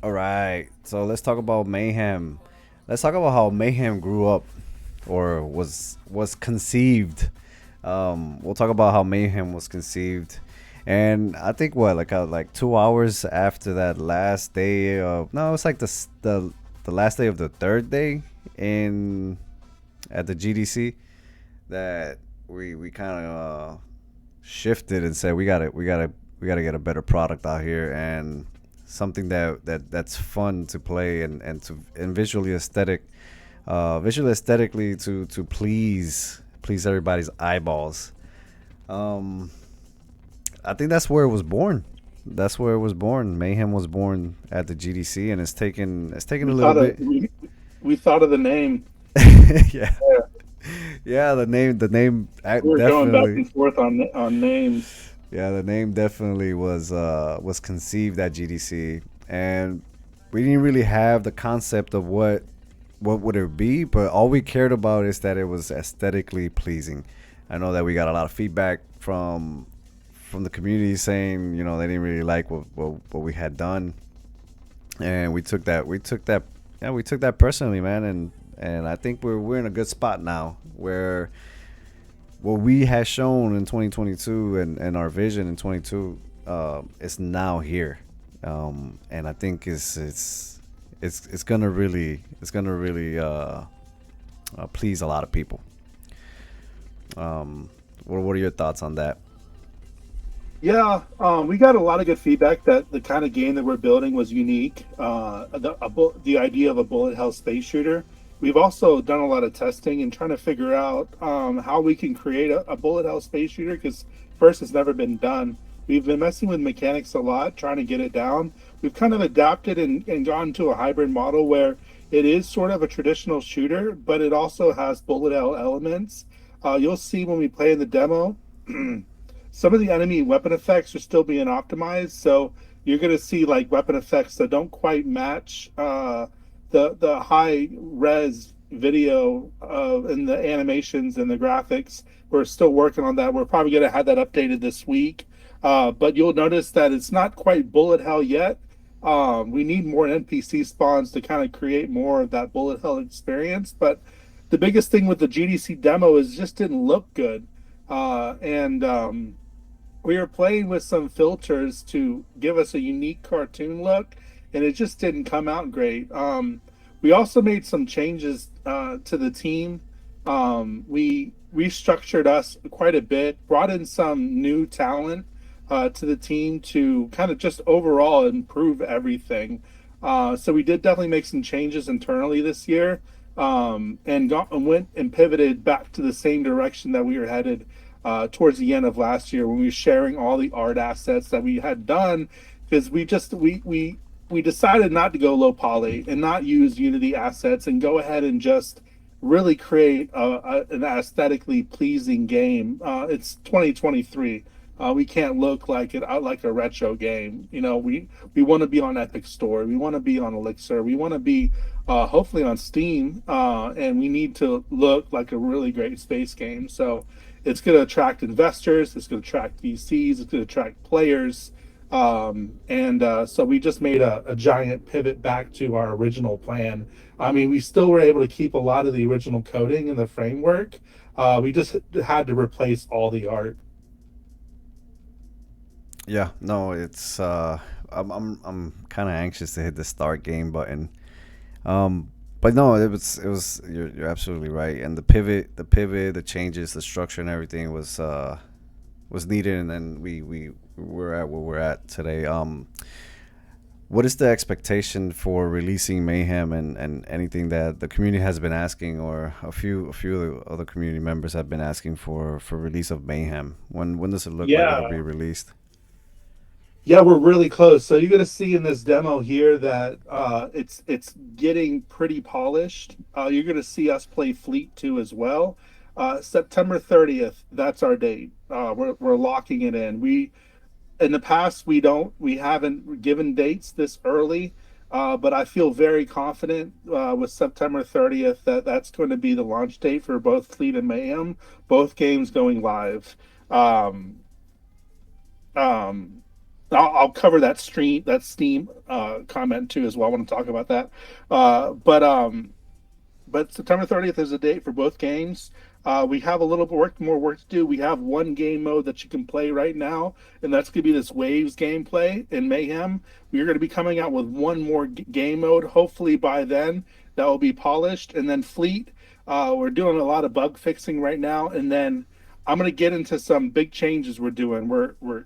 All right. So let's talk about Mayhem. Let's talk about how Mayhem grew up or was conceived. We'll talk about how Mayhem was conceived. And I think what like 2 hours after that last day of no, it's like the last day of the third day in at the GDC that we kind of shifted and said we gotta get a better product out here and something that's fun to play and visually aesthetically to please everybody's eyeballs. um I think that's where it was born. That's where it was born. Mayhem was born at the GDC, and it's taken a We little thought of bit. we thought of the name. Yeah, Yeah, yeah. The name we were going back definitely. and forth on names. Yeah, the name definitely was conceived at GDC, and we didn't really have the concept of what would it be, but all we cared about is that it was aesthetically pleasing. I know that we got a lot of feedback from the community saying they didn't really like what we had done, and we took that personally, man, and I think we're in a good spot now where what we had shown in 2022 and our vision in 22 is now here, and I think it's gonna really please a lot of people. What are your thoughts on that? Yeah, we got a lot of good feedback that the kind of game that we're building was unique. The idea of a bullet hell space shooter. We've also done a lot of testing and trying to figure out how we can create a bullet hell space shooter because first, it's never been done. We've been messing with mechanics a lot, trying to get it down. We've kind of adapted and gone to a hybrid model where it is sort of a traditional shooter, but it also has bullet hell elements. You'll see when we play in the demo. Some of the enemy weapon effects are still being optimized, so you're going to see like weapon effects that don't quite match the high res video and the animations and the graphics. We're still working on that. We're probably going to have that updated this week, but you'll notice that it's not quite bullet hell yet. We need more NPC spawns to kind of create more of that bullet hell experience. But the biggest thing with the GDC demo is it just didn't look good, and we were playing with some filters to give us a unique cartoon look, and it just didn't come out great. We also made some changes to the team. We restructured us quite a bit, brought in some new talent to the team to kind of just overall improve everything. So we did definitely make some changes internally this year, and went and pivoted back to the same direction that we were headed towards the end of last year when we were sharing all the art assets that we had done because we decided not to go low poly and not use Unity assets and go ahead and just really create an aesthetically pleasing game. It's 2023. We can't look like it like a retro game. We want to be on Epic Store. We want to be on Elixir. We want to be hopefully on Steam, and we need to look like a really great space game. So it's going to attract investors. It's going to attract VCs. It's going to attract players. And so we just made a giant pivot back to our original plan. I mean, we still were able to keep a lot of the original coding and the framework. We just had to replace all the art. Yeah, no, it's I'm kind of anxious to hit the start game button. But no, it was you're absolutely right, and the pivot, the changes, the structure, and everything was needed, and then we're at where we're at today. What is the expectation for releasing Mayhem and anything that the community has been asking, or a few other community members have been asking for release of Mayhem? When does it look like it'll be Yeah, released? yeah, we're really close. So you're going to see in this demo here that it's getting pretty polished. You're going to see us play Fleet 2 as well. September 30th, that's our date. We're locking it in. We In the past we haven't given dates this early, but I feel very confident with September 30th that that's going to be the launch date for both Fleet and Mayhem, both games going live. Um, um, I'll cover that Steam comment too as well. I want to talk about that. But September 30th is the date for both games. We have a little more work to do. We have one game mode that you can play right now, and that's going to be this Waves gameplay in Mayhem. We are going to be coming out with one more game mode. Hopefully by then that will be polished. And then Fleet, we're doing a lot of bug fixing right now. And then I'm going to get into some big changes we're doing. We're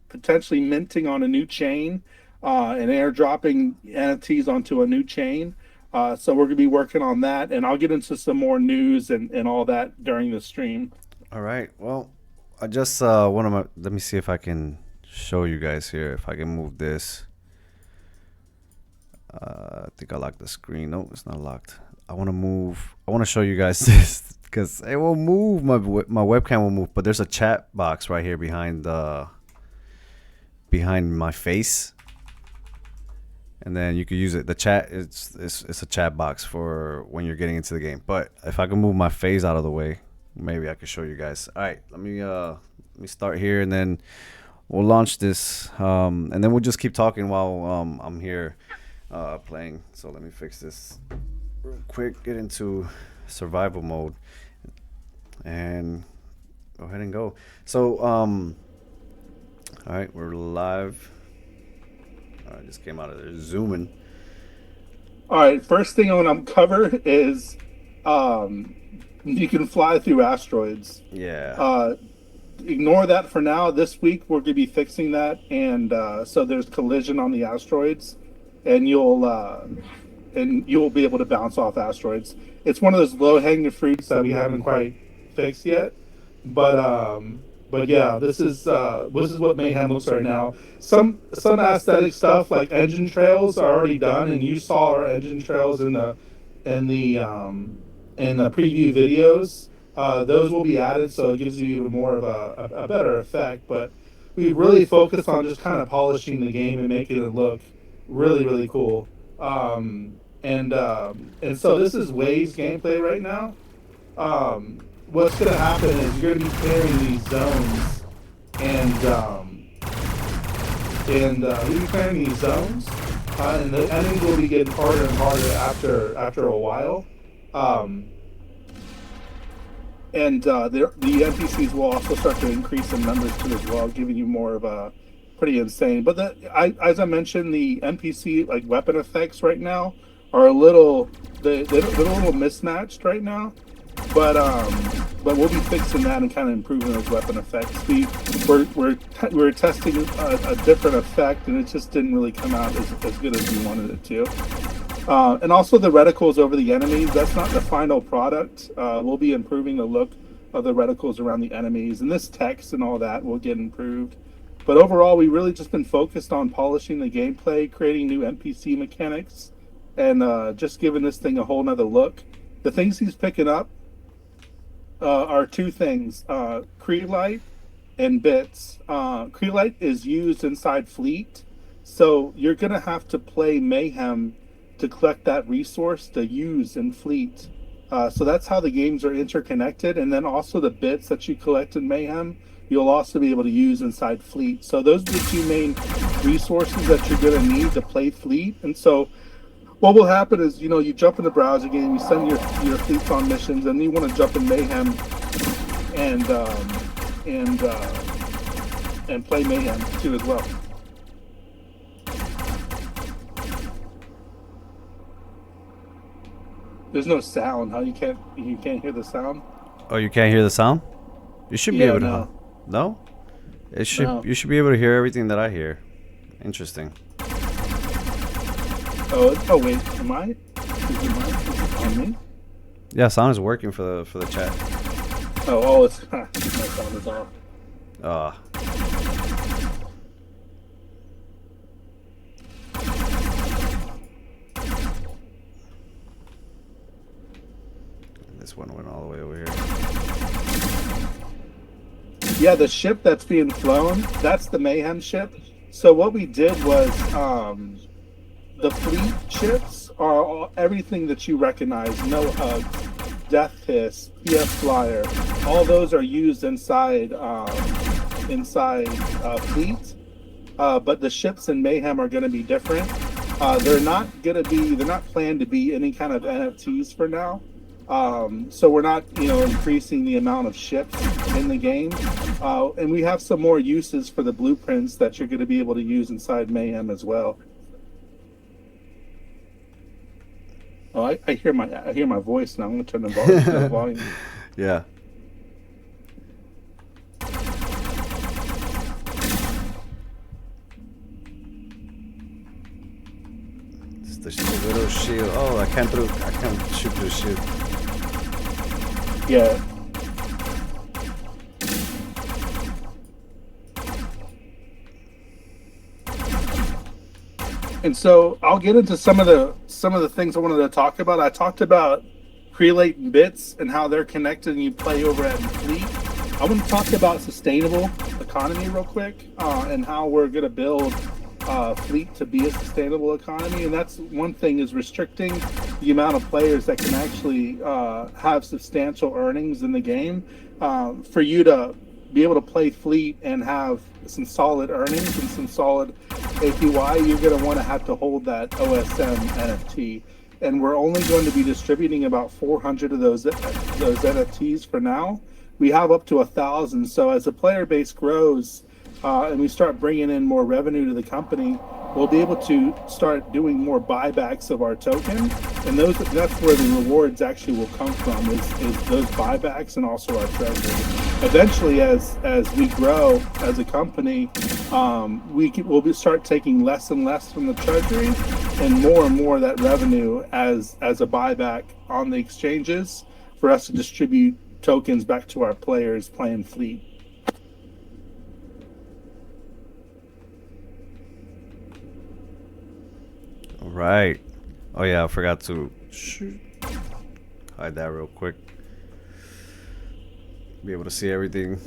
potentially minting on a new chain and airdropping NFTs onto a new chain. So we're going to be working on that, and I'll get into some more news and all that during the stream. All right. Well, I just let me see if I can show you guys here. If I can move this. I think I locked the screen. No, it's not locked. I want to show you guys this because it will move. My webcam will move, but there's a chat box right here behind my face. And then you could use it. The chat it's a chat box for when you're getting into the game. But if I can move my face out of the way, maybe I could show you guys. All right, let me start here, and then we'll launch this, and then we'll just keep talking while I'm here playing. So let me fix this real quick. Get into survival mode, and go ahead and go. So all right, we're live. I just came out of there zooming. All right, first thing I want to cover is you can fly through asteroids. Yeah. Ignore that for now. This week we're going to be fixing that, and so there's collision on the asteroids, and you'll be able to bounce off asteroids. It's one of those low-hanging fruits that we haven't quite fixed yet, but yeah, this is what Mayhem looks right now. Some aesthetic stuff like engine trails are already done, and you saw our engine trails in the preview videos. Those will be added, so it gives you even more of a better effect. But we really focus on just kind of polishing the game and making it look really, really cool. And so this is Waves gameplay right now. What's going to happen is you're going to be clearing these zones, and you'll be clearing these zones, and the enemies will be getting harder and harder after a while. And the NPCs will also start to increase in numbers too as well, giving you more of a pretty insane. But as I mentioned, the NPC like weapon effects right now are a little they're a little mismatched right now. But we'll be fixing that and kind of improving those weapon effects. We're testing a different effect, and it just didn't really come out as good as we wanted it to. And also the reticles over the enemies, that's not the final product. We'll be improving the look of the reticles around the enemies, and this text and all that will get improved. But overall, we really just been focused on polishing the gameplay, creating new NPC mechanics, and just giving this thing a whole nother look. The things he's picking up are two things, Creelite and bits. Creelite is used inside Fleet, so you're going to have to play Mayhem to collect that resource to use in Fleet. So that's how the games are interconnected, and then also the bits that you collect in Mayhem, you'll also be able to use inside Fleet. So those are the two main resources that you're going to need to play Fleet. And so what will happen is, you jump in the browser game, you send your fleets on missions, and you want to jump in Mayhem and play Mayhem too as well. There's no sound. How you can't hear the sound? Oh, you can't hear the sound? You should be able to. No. No? No. You should be able to hear everything that I hear. Interesting. Oh wait, am I? Is it on me? Yeah, sound is working for the chat. It's my sound is off. This one went all the way over here. Yeah, the ship that's being flown, that's the Mayhem ship. So what we did was the Fleet ships are everything that you recognize. No Hugs, Death Hiss, PS Flyer. All those are used inside Fleet. but the ships in Mayhem are going to be different. They're not planned to be any kind of NFTs for now. So we're not, increasing the amount of ships in the game. And we have some more uses for the blueprints that you're going to be able to use inside Mayhem as well. Oh, I hear my voice now. I'm going to turn the volume. Yeah. It's the little shield. Oh, I can't shoot through the shield. Yeah. And so I'll get into some of the things I wanted to talk about. I talked about Prelate and Bits and how they're connected and you play over at Fleet. I want to talk about sustainable economy real quick, and how we're going to build Fleet to be a sustainable economy. And that's one thing, is restricting the amount of players that can actually have substantial earnings in the game. For you to be able to play Fleet and have some solid earnings and some solid APY, you're going to want to have to hold that OSM NFT. And we're only going to be distributing about 400 of those NFTs for now. We have up to 1,000. So as the player base grows, and we start bringing in more revenue to the company, we'll be able to start doing more buybacks of our token, and that's where the rewards actually will come from, is those buybacks and also our treasury. Eventually, as we grow as a company, we'll start taking less and less from the treasury, and more of that revenue as a buyback on the exchanges for us to distribute tokens back to our players playing Fleet. Right. Oh yeah, I forgot to hide that real quick. Be able to see everything.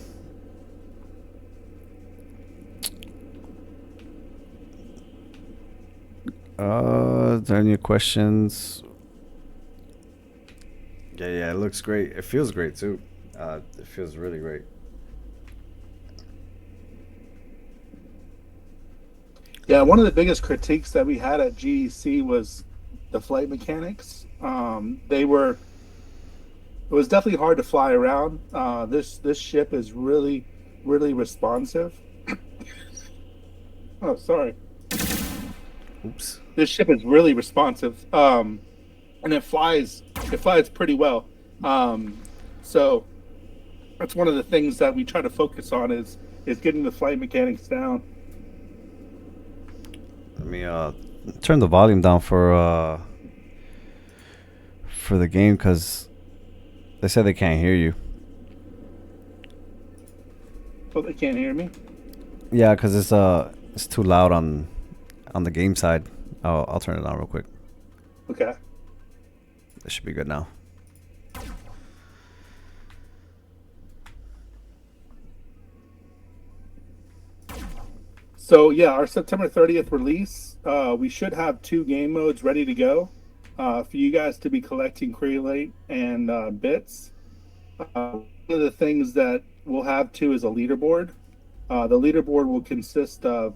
Is there any questions? Yeah, it looks great. It feels great too. It feels really great. Yeah, one of the biggest critiques that we had at GEC was the flight mechanics. It was definitely hard to fly around. This ship is really, really responsive. Oh, sorry. Oops. This ship is really responsive, and it flies pretty well. So that's one of the things that we try to focus on, is getting the flight mechanics down. Let me turn the volume down for the game, because they said they can't hear you. Oh, they can't hear me? Yeah, because it's too loud on the game side. I'll turn it on real quick. Okay. This should be good now. So yeah, our September 30th release, we should have 2 game modes ready to go for you guys to be collecting Creolate and bits. One of the things that we'll have too is a leaderboard. The leaderboard will consist of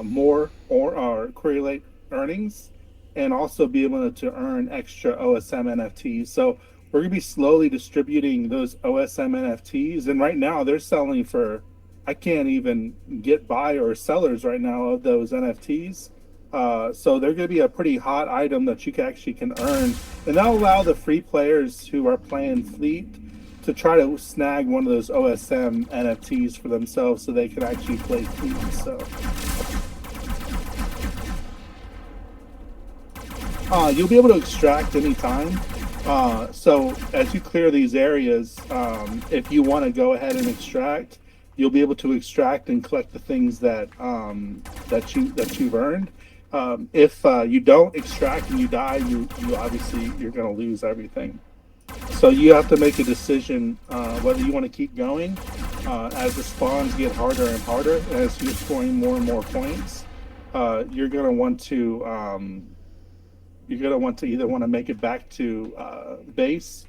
more or Creolate earnings, and also be able to earn extra OSM NFTs. So we're going to be slowly distributing those OSM NFTs, and right now they're selling for, I can't even get buyer or sellers right now of those NFTs. So they're going to be a pretty hot item that you actually can earn, and that'll allow the free players who are playing Fleet to try to snag one of those OSM NFTs for themselves, so they can actually play Fleet. So you'll be able to extract anytime. So as you clear these areas, if you want to go ahead and extract, you'll be able to extract and collect the things that you've earned. If you don't extract and you die, you obviously you're going to lose everything. So you have to make a decision whether you want to keep going as the spawns get harder and harder, as you're scoring more and more points. You're going to want to either want to make it back to base,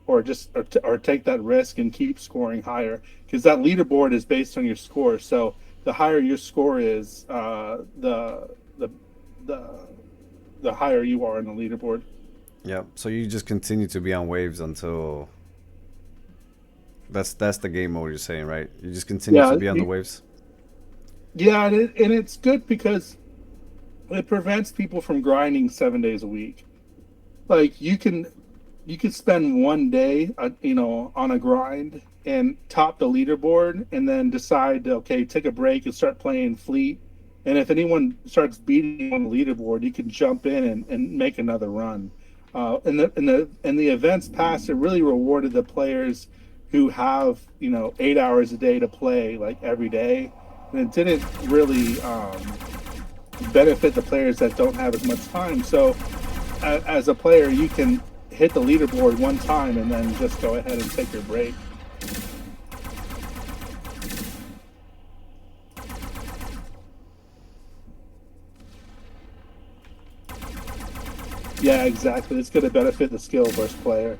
or take that risk and keep scoring higher, because that leaderboard is based on your score. So the higher your score is, the the the higher you are in the leaderboard. Yep. So you just continue to be on waves until that's the game mode you're saying, right? You just continue to Yeah, be on the waves. yeah, and it's good because it prevents people from grinding 7 days a week. Like you can spend one day, on a grind and top the leaderboard, and then decide to, okay, take a break and start playing Fleet. And if anyone starts beating you on the leaderboard, you can jump in and make another run. And the events past, it really rewarded the players who have 8 hours a day to play like every day, and it didn't really benefit the players that don't have as much time. So as a player, you can hit the leaderboard one time and then just go ahead and take your break. Yeah, exactly. It's going to benefit the skill versus player.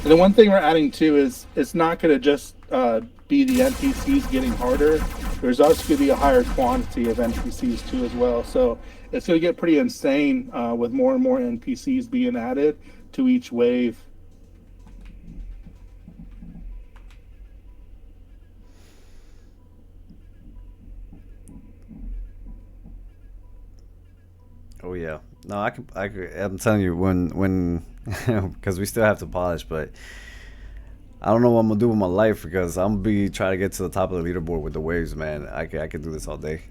And the one thing we're adding too is it's not going to just be the NPCs getting harder. There's also going to be a higher quantity of NPCs too as well. So it's going to get pretty insane with more and more NPCs being added to each wave. Oh yeah. No, I'm telling you when because we still have to polish, but I don't know what I'm gonna do with my life because I'm gonna be trying to get to the top of the leaderboard with the waves, man. I could do this all day.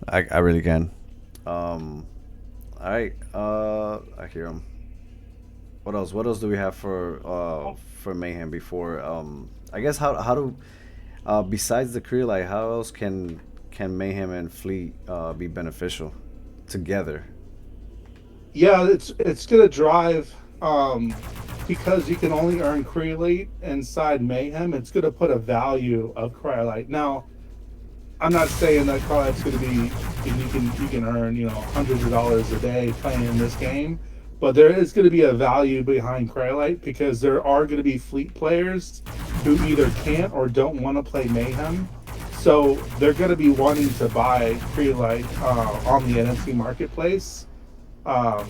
I really can. All right. I hear him. What else? What else do we have for Mayhem before? I guess how do besides the career, like how else can Mayhem and Fleet be beneficial together? Yeah, it's going to drive, because you can only earn Creelite inside Mayhem. It's going to put a value of Cryolite. Now, I'm not saying that Cryolite's going to be you can earn hundreds of dollars a day playing in this game, but there is going to be a value behind Cryolite because there are going to be Fleet players who either can't or don't want to play Mayhem. So they're going to be wanting to buy Creelite on the NFT marketplace. Um,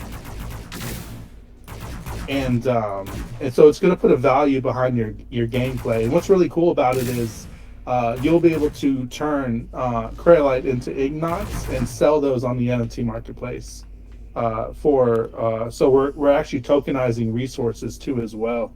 and so it's going to put a value behind your gameplay. And what's really cool about it is you'll be able to turn Cryolite into Ignots and sell those on the NFT marketplace. So we're actually tokenizing resources too as well.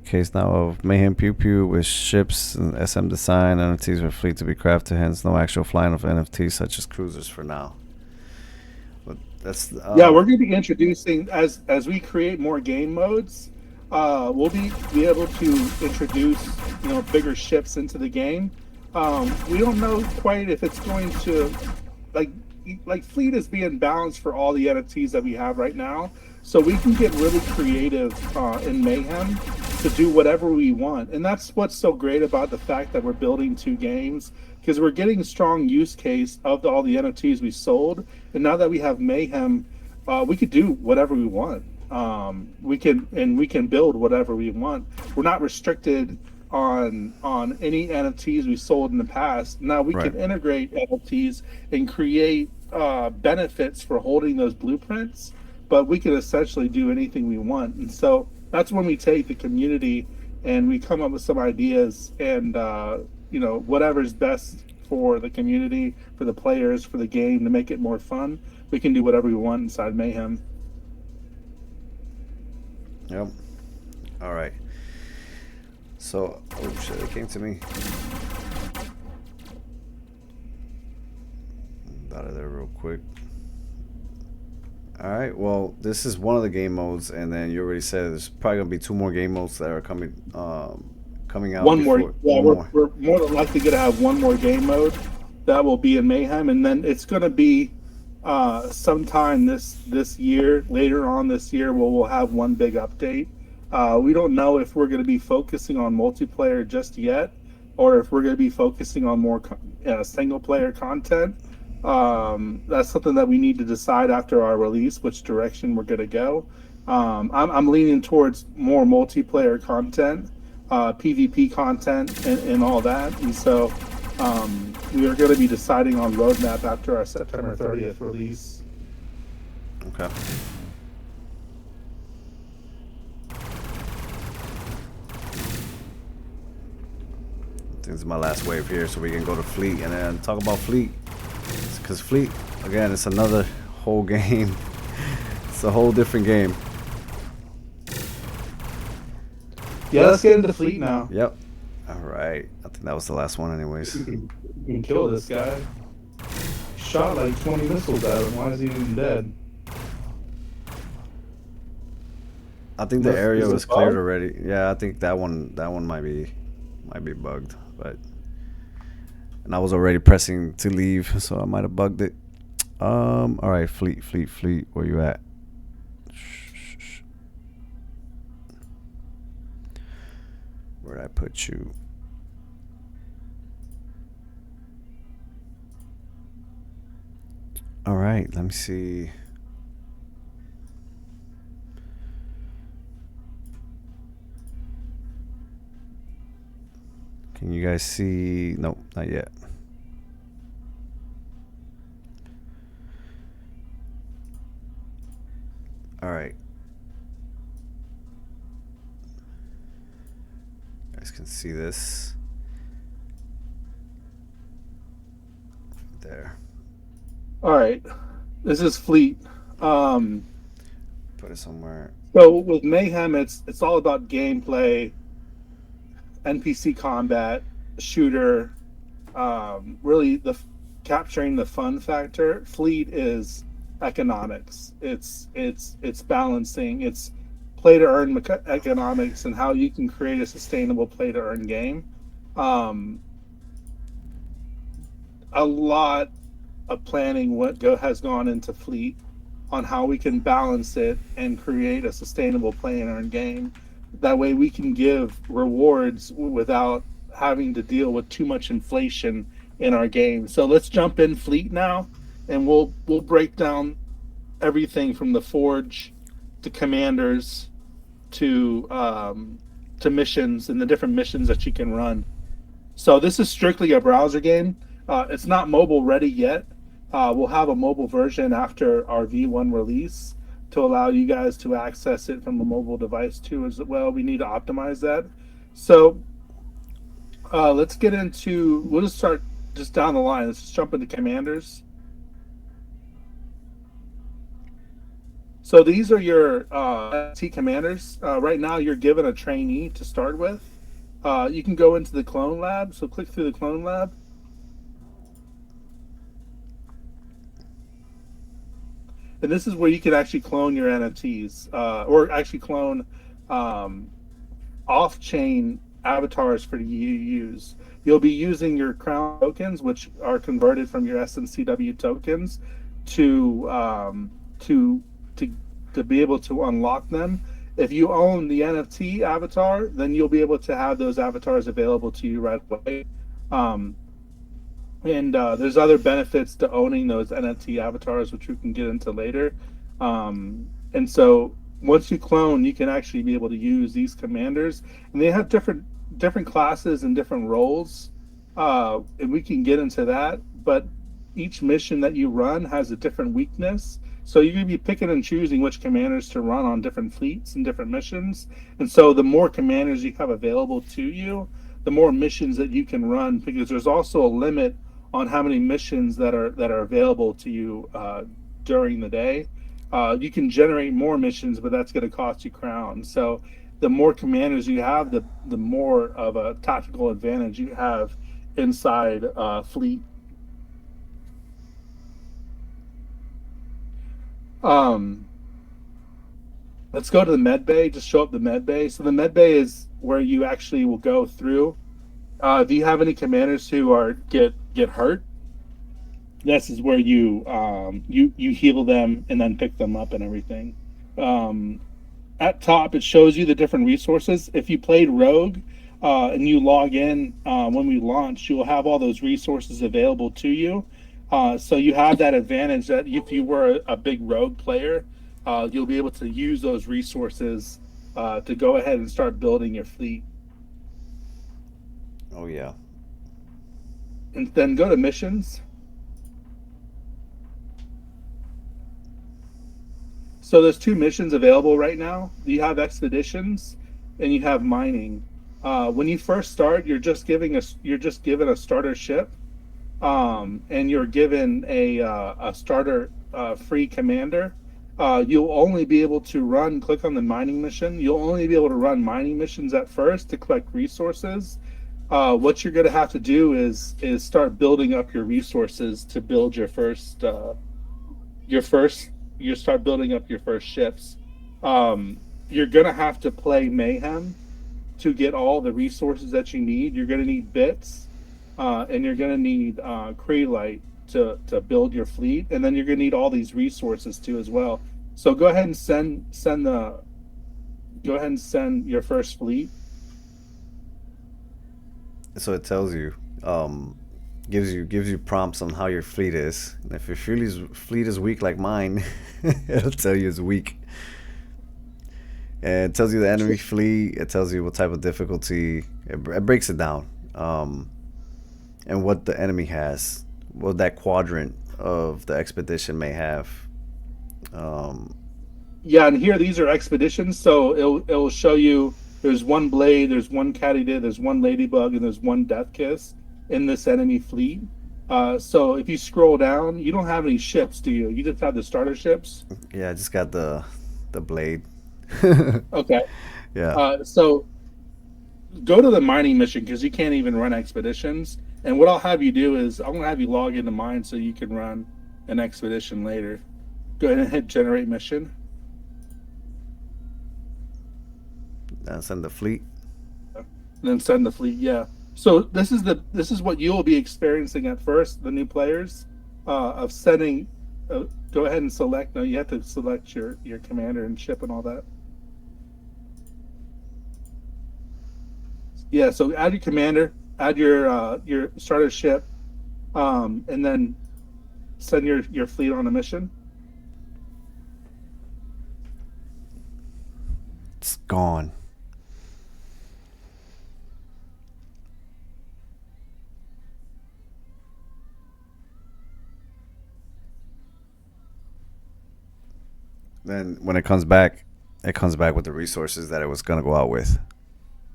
Case now of Mayhem Pew Pew with ships and SM design NFTs for Fleet to be crafted. Hence, no actual flying of NFTs such as cruisers for now. But that's Yeah, we're going to be introducing as we create more game modes. We'll be able to introduce bigger ships into the game. We don't know quite if it's going to like Fleet is being balanced for all the NFTs that we have right now, so we can get really creative in Mayhem to do whatever we want. And that's what's so great about the fact that we're building two games, because we're getting a strong use case of all the NFTs we sold. And now that we have Mayhem, we could do whatever we want. We can build whatever we want. We're not restricted on any NFTs we sold in the past. Now we right. can integrate NFTs and create benefits for holding those blueprints, but we can essentially do anything we want. And so that's when we take the community and we come up with some ideas, and whatever's best for the community, for the players, for the game, to make it more fun. We can do whatever we want inside Mayhem. Yep. All right. So, oh shit, it came to me. Out of there real quick. All right. Well, this is one of the game modes, and then you already said there's probably gonna be two more game modes that are coming out. One more. Yeah, we're more than likely gonna have one more game mode that will be in Mayhem, and then it's gonna be sometime this year, later on this year, where we'll have one big update. We don't know if we're going to be focusing on multiplayer just yet, or if we're going to be focusing on more single player content. That's something that we need to decide after our release, which direction we're going to go. I'm leaning towards more multiplayer content, PvP content, and all that. And so we are going to be deciding on roadmap after our September 30th release. Okay. This is my last wave here, so we can go to Fleet and then talk about Fleet. Because Fleet, again, it's another whole game. It's a whole different game. Yeah, let's get into Fleet now. Yep. All right. I think that was the last one anyways. You can kill this guy. Shot like 20 missiles at him. Why is he even dead? I think the area was cleared already. Yeah, I think that one might be bugged, but and I was already pressing to leave, so I might have bugged it. All right, Fleet, where you at? Where'd I put you? All right, let me see. Can you guys see? Nope, not yet. All right. You guys can see this. There. All right. This is Fleet. Put it somewhere. So with Mayhem, it's all about gameplay, NPC combat, shooter, really capturing the fun factor. Fleet is economics. It's balancing. It's play to earn economics and how you can create a sustainable play to earn game. A lot of planning has gone into Fleet on how we can balance it and create a sustainable play and earn game. That way we can give rewards without having to deal with too much inflation in our game. So let's jump in Fleet now, and we'll break down everything from the Forge to commanders to missions and the different missions that you can run. So this is strictly a browser game. It's not mobile ready yet. We'll have a mobile version after our V1 release to allow you guys to access it from a mobile device too as well. We need to optimize that. So let's get into, we'll just start just down the line. Let's just jump into commanders. So these are your T commanders. Right now you're given a trainee to start with. You can go into the clone lab. So click through the clone lab. And this is where you can actually clone your NFTs, or actually clone off-chain avatars for you to use. You'll be using your crown tokens, which are converted from your SNCW tokens, to be able to unlock them. If you own the NFT avatar, then you'll be able to have those avatars available to you right away. And there's other benefits to owning those NFT avatars, which we can get into later. And so once you clone, you can actually be able to use these commanders, and they have different classes and different roles. And we can get into that, but each mission that you run has a different weakness. So you're going to be picking and choosing which commanders to run on different fleets and different missions. And so the more commanders you have available to you, the more missions that you can run, because there's also a limit on how many missions that are available to you during the day. You can generate more missions, but that's going to cost you crowns. So the more commanders you have, the more of a tactical advantage you have inside Fleet. Let's go to the med bay. Just show up the med bay. So the med bay is where you actually will go through. Do you have any commanders who get hurt? This is where you heal them and then pick them up and everything. At top, it shows you the different resources. If you played Rogue, and you log in when we launch, you'll have all those resources available to you. So you have that advantage that if you were a big rogue player, you'll be able to use those resources to go ahead and start building your fleet. Oh yeah. And then go to missions. So there's two missions available right now. You have expeditions and you have mining. When you first start, you're just given a starter ship, and you're given a starter free commander. You'll only be able to run. Click on the mining mission. You'll only be able to run mining missions at first to collect resources. What you're going to have to do is start building up your resources to build your first you start building up your first ships. You're gonna have to play Mayhem to get all the resources that you need. You're gonna need bits, and you're gonna need Creelite to build your fleet, and then you're gonna need all these resources too as well. So go ahead and send your first fleet. So it tells you, gives you prompts on how your fleet is. And if your fleet is weak like mine, it'll tell you it's weak. And it tells you the enemy fleet. It tells you what type of difficulty. It breaks it down, and what the enemy has, what that quadrant of the expedition may have. Um, Yeah, and here these are expeditions, so it'll show you there's one blade, there's one katydid, there's one ladybug, and there's one death kiss in this enemy fleet. So if you scroll down, you don't have any ships, do you? You just have the starter ships. yeah, I just got the blade. Okay. Yeah. So go to the mining mission because you can't even run expeditions. And what I'll have you do is I'm gonna have you log into mine so you can run an expedition later. Go ahead and hit generate mission. Send the fleet. And then send the fleet. Yeah. So this is what you'll be experiencing at first, the new players, of sending. Go ahead and select. No, you have to select your commander and ship and all that. Yeah. So add your commander, add your starter ship, and then send your fleet on a mission. It's gone. Then when it comes back with the resources that it was gonna go out with.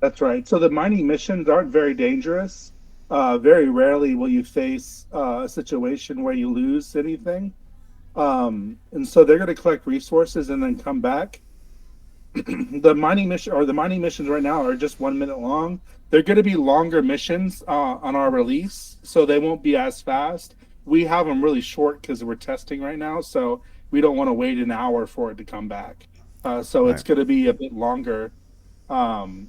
That's right. So the mining missions aren't very dangerous. Very rarely will you face a situation where you lose anything. And so they're going to collect resources and then come back. The mining missions right now are just 1 minute long. They're going to be longer missions on our release, so they won't be as fast. We have them really short because we're testing right now, so we don't want to wait an hour for it to come back. So it's Right. going to be a bit longer. Um,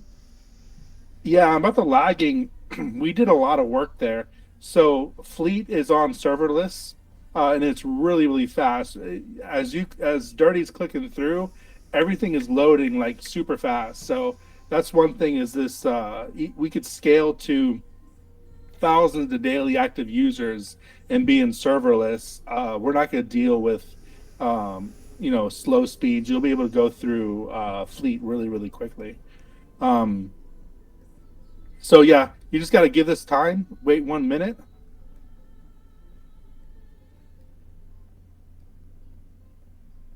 yeah, about the lagging, we did a lot of work there. So Fleet is on serverless, and it's really really fast. As Dirty's clicking through, everything is loading like super fast. So that's one thing is this we could scale to thousands of daily active users and being serverless. We're not going to deal with slow speeds. You'll be able to go through Fleet really really quickly. Um, so yeah, you just got to give this time. Wait 1 minute.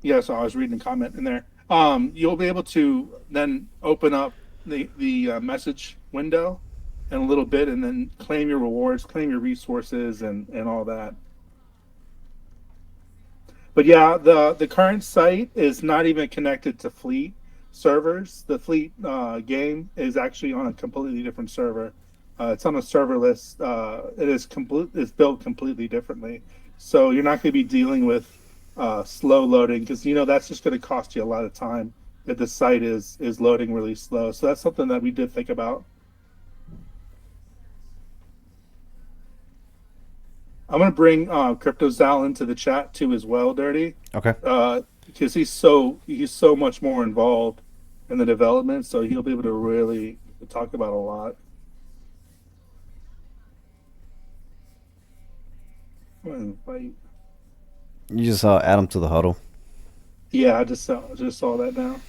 Yeah, so I was reading a comment in there. You'll be able to then open up the message window in a little bit, and then claim your rewards, claim your resources, and all that. But yeah, the current site is not even connected to Fleet servers. The Fleet game is actually on a completely different server. It's on a serverless. It's built completely differently. So you're not going to be dealing with slow loading because that's just going to cost you a lot of time if the site is loading really slow. So that's something that we did think about. I'm going to bring CryptoZal into the chat too as well, Dirty, Okay. because he's so much more involved in the development, so he'll be able to really talk about a lot. Like, You just add them to the huddle. yeah, I just saw that now.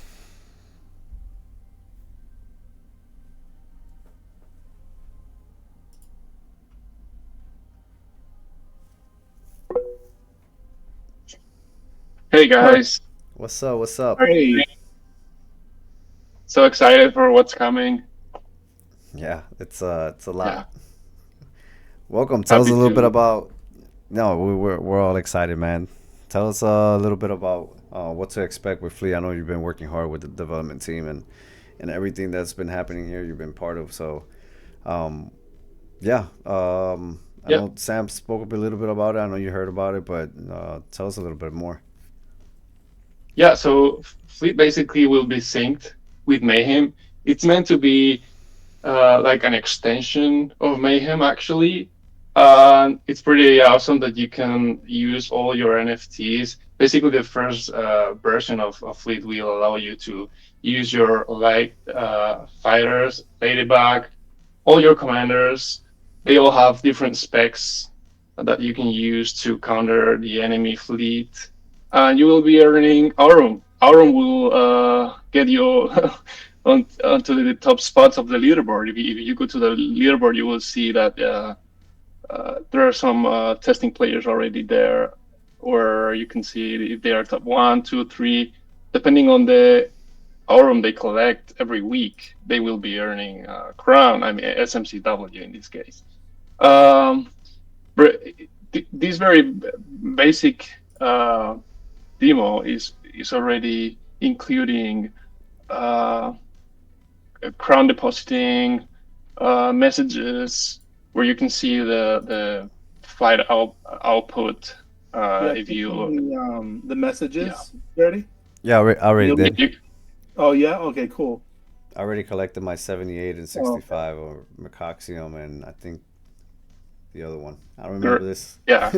Hey All right. guys, What's up? What's up? Hey, so excited for what's coming. Yeah, it's a lot. Yeah, Welcome. Tell us a happy little bit to. about. No, we're all excited, man. Tell us a little bit about what to expect with Flea. I know you've been working hard with the development team and everything that's been happening here. You've been part of. So, um, yeah. I Yeah, know Sam spoke a little bit about it. I know you heard about it, but tell us a little bit more. yeah. So Fleet basically will be synced with Mayhem. It's meant to be like an extension of Mayhem, actually. It's pretty awesome that you can use all your NFTs. Basically, the first version of Fleet will allow you to use your light fighters, Ladybug, all your commanders. They all have different specs that you can use to counter the enemy fleet. And you will be earning Aurum. Aurum will get you onto the top spots of the leaderboard. If you go to the leaderboard, you will see that there are some testing players already there, where you can see if they are top one, two, three, depending on the Aurum they collect every week. They will be earning Crown. I mean SMCW in this case. Um, this very basic demo is already including uh, crown depositing messages where you can see the flight output. yeah, If click on you the Yeah, messages. You ready? Yeah, I And already you'll did. be. you, Oh yeah. Okay. Cool. I already collected my 78 and Oh, okay. 65 or Mecoxium and I think the other one. I don't remember you're this. yeah.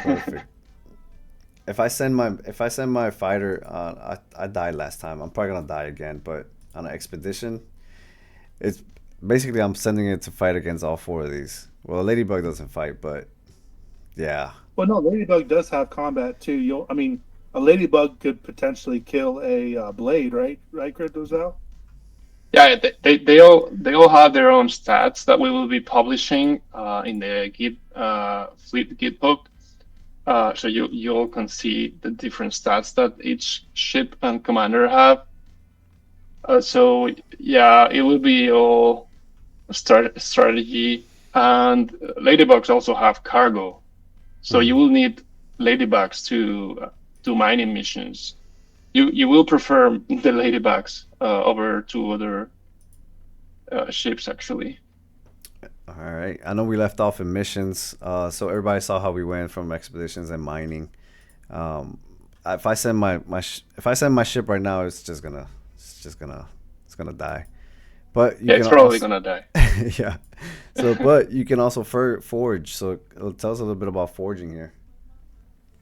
Perfect. If I send my fighter, I died last time. I'm probably gonna die again, but on an expedition, it's basically I'm sending it to fight against all four of these. Well, Ladybug doesn't fight, but yeah. Well, no, Ladybug does have combat too. I mean, a Ladybug could potentially kill a blade, right? Right, Cryptozow? Yeah, they all have their own stats that we will be publishing in the Git Fleet Git book. So you all can see the different stats that each ship and commander have. So yeah, it will be all strategy, and ladybugs also have cargo. So Hmm. you will need ladybugs to do mining missions. You will prefer the ladybugs over two other ships actually. All right. I know we left off in missions, so everybody saw how we went from expeditions and mining. Um, if I send if I send my ship right now, it's just gonna it's gonna die. But you Yeah, can it's probably also gonna die. yeah. So, but you can also forge. So, tell us a little bit about forging here.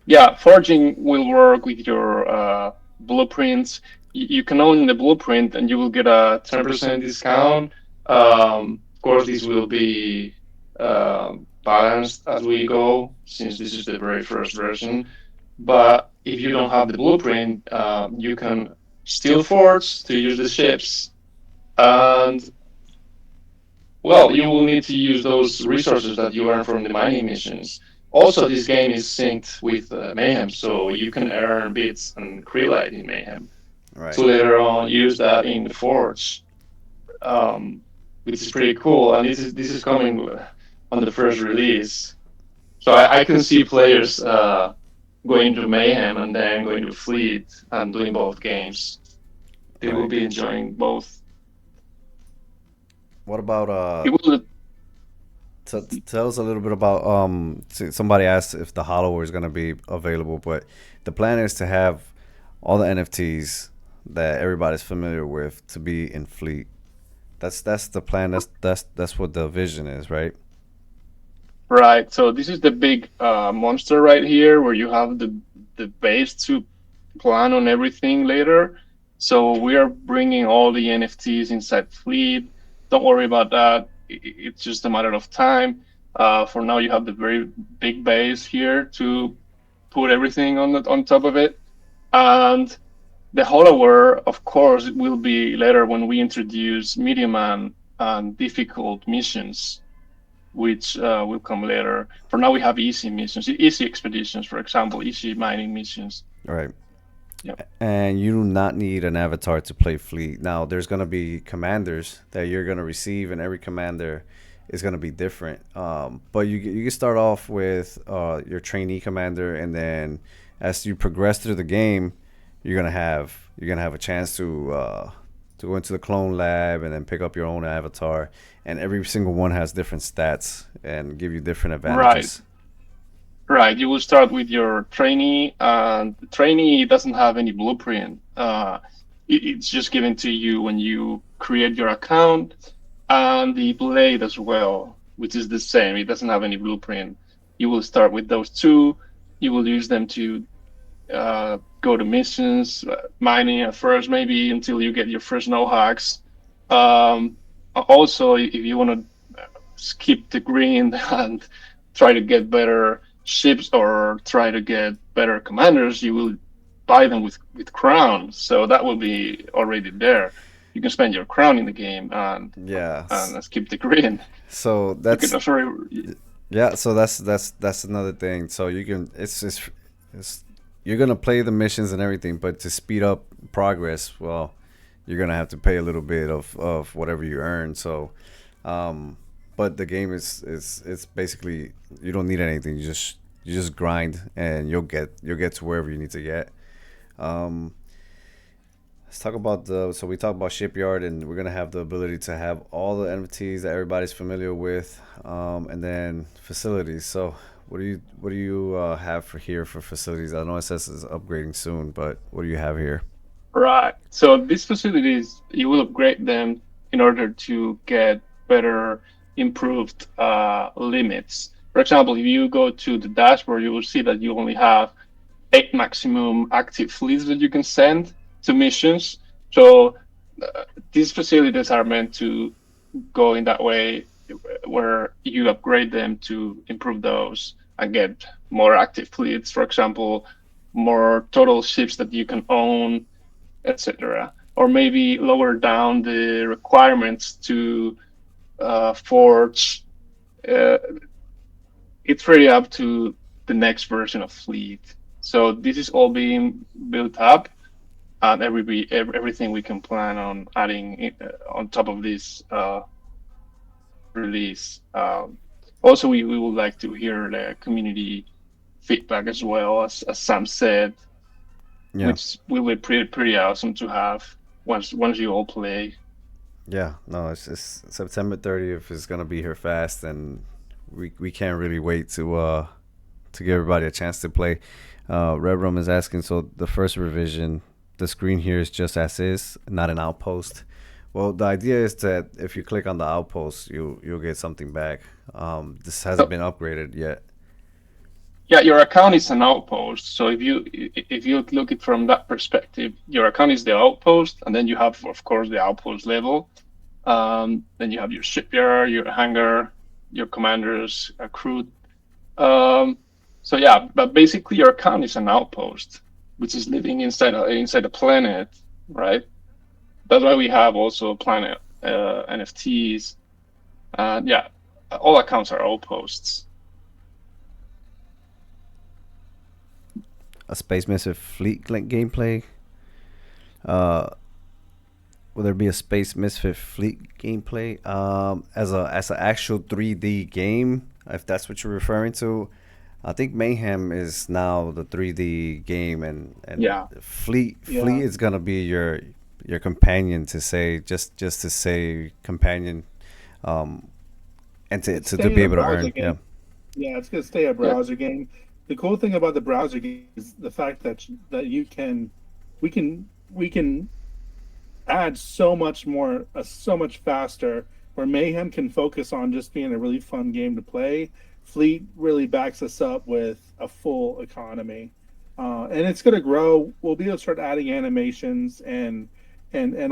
Yeah, forging will work with your blueprints. You can own the blueprint and you will get a 10% discount. Of course, this will be balanced as we go, since this is the very first version. But if you don't have the blueprint, you can still forge to use the ships. And, well, you will need to use those resources that you earn from the mining missions. Also, this game is synced with Mayhem, so you can earn bits and krillite in Mayhem Right. to later on use that in the Forge, which is pretty cool. And this is coming on the first release, so I can see players going to Mayhem and then going to Fleet and doing both games. They will Right. be enjoying both. What about It will. tell us a little bit about somebody asked if the hollow is going to be available, but the plan is to have all the NFTs that everybody's familiar with to be in Fleet. That's the plan. That's what the vision is, right? Right. So this is the big monster right here, where you have the base to plan on everything later. So we are bringing all the NFTs inside Fleet. Don't worry about that. It's just a matter of time. For now, you have the very big base here to put everything on top of it, and the hardware, of course, it will be later when we introduce medium and difficult missions, which will come later. For now, we have easy missions, easy expeditions, for example, easy mining missions. All right. Yeah. And you do not need an avatar to play Fleet. Now, there's going to be commanders that you're going to receive, and every commander is going to be different. But you can start off with your trainee commander, and then as you progress through the game, you're gonna have a chance to go into the clone lab and then pick up your own avatar. And every single one has different stats and give you different Right. advantages. Right. You will start with your trainee, and the trainee doesn't have any blueprint. It's just given to you when you create your account, and the blade as well, which is the same. It doesn't have any blueprint. You will start with those two. You will use them to go to missions, mining at first, maybe until you get your first no hacks. Also, if you want to skip the green and try to get better ships or try to get better commanders, you will buy them with crowns. So that will be already there. You can spend your crown in the game Yeah. and skip the green. So You can that's sorry. yeah. So that's another thing. So you can it's you're gonna play the missions and everything, but to speed up progress, well, you're gonna have to pay a little bit of whatever you earn. So, um, but the game is it's basically you don't need anything. You just grind and you'll get to wherever you need to get. Um, let's talk about the so we talk about shipyard, and we're gonna have the ability to have all the NFTs that everybody's familiar with, and then facilities. So what do you have for here for facilities? I know it says it's upgrading soon, but what do you have here? Right. So these facilities, you will upgrade them in order to get better, improved limits. For example, if you go to the dashboard, you will see that you only have 8 maximum active fleets that you can send to missions. So these facilities are meant to go in that way, where you upgrade them to improve those and get more active fleets. For example, more total ships that you can own, etc. Or maybe lower down the requirements to forge. Uh, it's really up to the next version of Fleet. So this is all being built up, and everything we can plan on adding on top of this release. Also, we would like to hear the community feedback as well, as Sam said, Yeah, which will be pretty awesome to have once you all play. yeah. No, it's September 30th is gonna be here fast, and we can't really wait to give everybody a chance to play. Red Room is asking, so the first revision, the screen here is just as is, not an outpost. Well, the idea is that if you click on the outpost, you'll get something back. This hasn't So been upgraded yet. yeah, your account is an outpost. So if you look it from that perspective, your account is the outpost, and then you have, of course, the outpost level. Then you have your shipyard, your hangar, your commanders, crew. Um, so yeah, but basically your account is an outpost, which is living inside a planet, right? That's why we have also planet NFTs. Yeah, all accounts are outposts. A Space Misfit Fleet gameplay. Uh, will there be a Space Misfit Fleet gameplay? As an actual 3D game, if that's what you're referring to. I think Mayhem is now the 3D game, and Yeah, Fleet Yeah, is gonna be your companion to say just to say companion, um, and it's to staying be a able to browser earn. Yeah, game. Yeah, it's gonna stay a yeah, browser game. The cool thing about the browser game is the fact that we can add so much more, so much faster. Where Mayhem can focus on just being a really fun game to play, Fleet really backs us up with a full economy. And it's going to grow. We'll be able to start adding animations and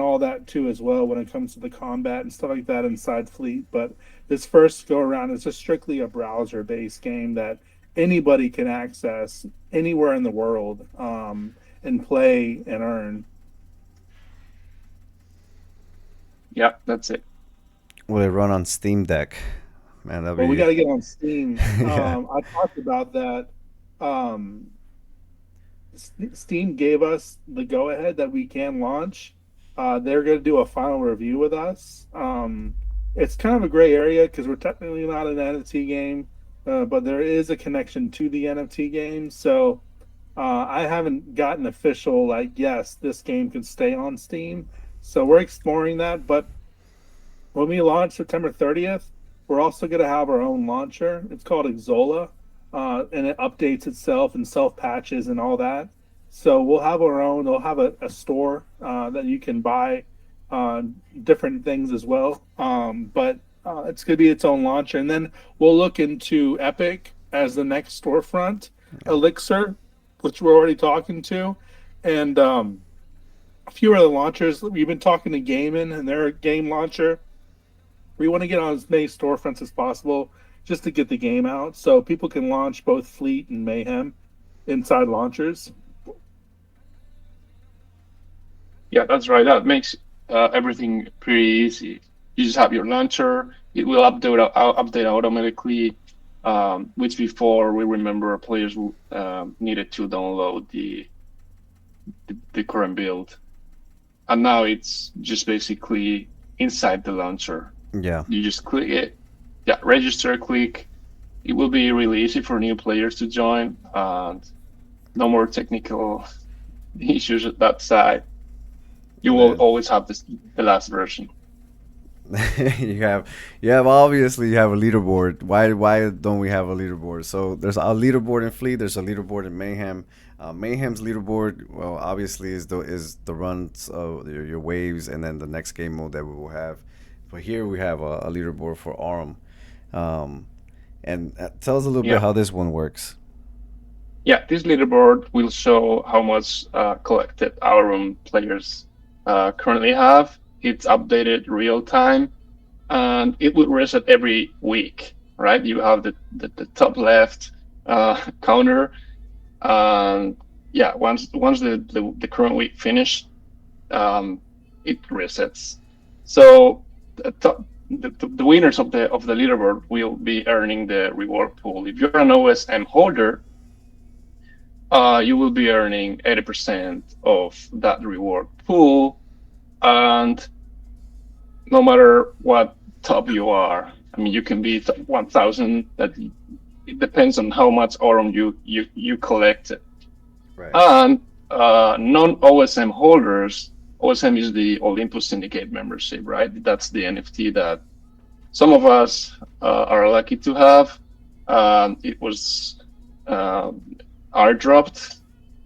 all that too as well when it comes to the combat and stuff like that inside Fleet. But this first go around is just strictly a browser based game that anybody can access anywhere in the world, and play and earn. Yeah, that's it. Will it run on Steam Deck? Man, that'd Well, we be got to get on Steam. yeah. I talked about that. Um, Steam gave us the go ahead that we can launch. They're going to do a final review with us. It's kind of a gray area because we're technically not an NFT game, but there is a connection to the NFT game. So I haven't gotten official, like, yes, this game can stay on Steam. So we're exploring that. But when we launch September 30th, we're also going to have our own launcher. It's called Exola, and it updates itself and self patches and all that. So we'll have our own. We'll have a store that you can buy uh, different things as well. But it's going to be its own launcher, and then we'll look into Epic as the next storefront, Elixir, which we're already talking to, and a few other launchers. We've been talking to Gaiman and their game launcher. We want to get on as many storefronts as possible just to get the game out so people can launch both Fleet and Mayhem inside launchers. Yeah, that's right. That makes everything pretty easy. You just have your launcher. It will update automatically. Which before we remember players needed to download the current build, and now it's just basically inside the launcher. Yeah. You just click it, yeah, register, click. It will be really easy for new players to join, and no more technical issues at that side. You will always have the last version. you have obviously you have a leaderboard. Why don't we have a leaderboard? So there's a leaderboard in Fleet, there's a leaderboard in Mayhem. Mayhem's leaderboard, well, obviously is the runs of your waves, and then the next game mode that we will have. But here we have a leaderboard for Aurum. um, and tell us a little bit Yeah, how this one works. yeah. This leaderboard will show how much collected Aurum players currently have. It's updated real time, and it will reset every week. Right? You have the top left counter, and yeah, once the current week finished, it resets. So the, top, the winners of the leaderboard will be earning the reward pool. If you're an OSM holder, you will be earning 80% of that reward pool, and no matter what top you are, I mean, you can be top 1,000. That it depends on how much Aurum you collected. Right. And non OSM holders, OSM is the Olympus Syndicate membership, right? That's the NFT that some of us are lucky to have. It was airdropped.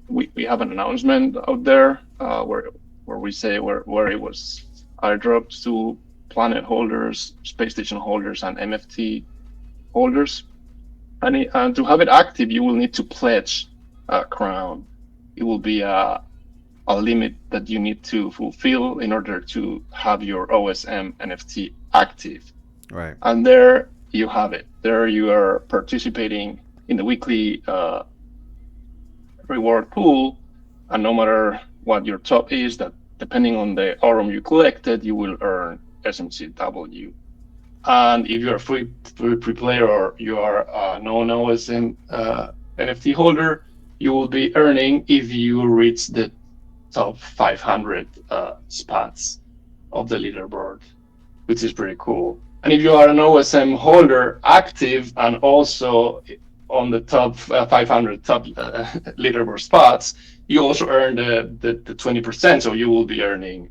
We have an announcement out there where we say where it was airdropped to planet holders, space station holders, and MFT holders. And to have it active, you will need to pledge a crown. It will be a limit that you need to fulfill in order to have your OSM NFT active. Right. And there you have it. There you are participating in the weekly reward pool, and no matter what your top is, that depending on the Aurum you collected, you will earn SMCW. And if you're a free player or you are a non-OSM NFT holder, you will be earning if you reach the top 500 spots of the leaderboard, which is pretty cool. And if you are an OSM holder active and also on the top 500 top leaderboard spots, you also earn the 20%. So you will be earning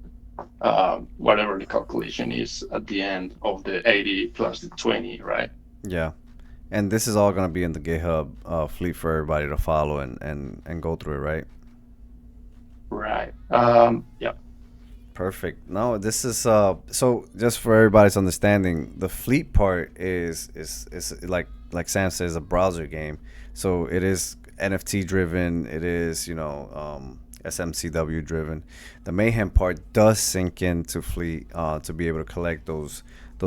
whatever the calculation is at the end of the 80 plus the 20, right? Yeah. And this is all going to be in the GitHub Fleet for everybody to follow and go through it, right? Right. Yeah. Perfect. No, this is so just for everybody's understanding, the Fleet part is like Sam says, a browser game. So it is NFT driven. It is, SMCW driven. The mayhem part does sink into Fleet to be able to collect those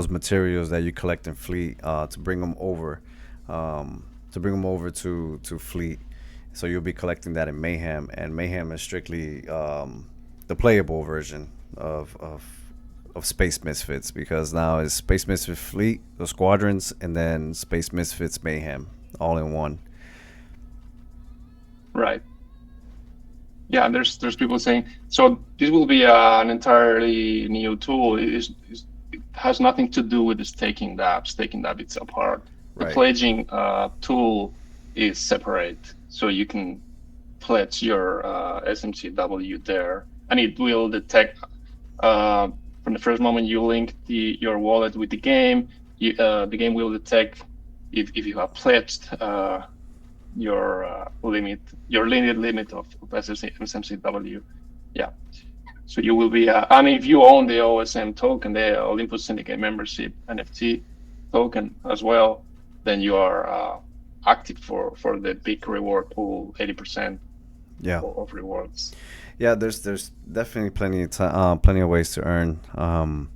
materials that you collect in Fleet to bring them over, to Fleet. So you'll be collecting that in Mayhem, and Mayhem is strictly the playable version of Space Misfits, because now it's Space Misfits Fleet, the squadrons, and then Space Misfits Mayhem, all in one. Right. Yeah, there's people saying so. This will be an entirely new tool. It has nothing to do with the staking dApp. Staking dApp it's apart. The Right. pledging tool is separate, so you can pledge your SMCW there, and it will detect from the first moment you link your wallet with the game. The game will detect if you have pledged your limited limit of SMCW. Yeah. So you will be, and if you own the OSM token, the Olympus Syndicate Membership NFT token as well, then you are active for the big reward pool, 80% Yeah. of rewards. Yeah, there's definitely plenty of ways to earn. I'm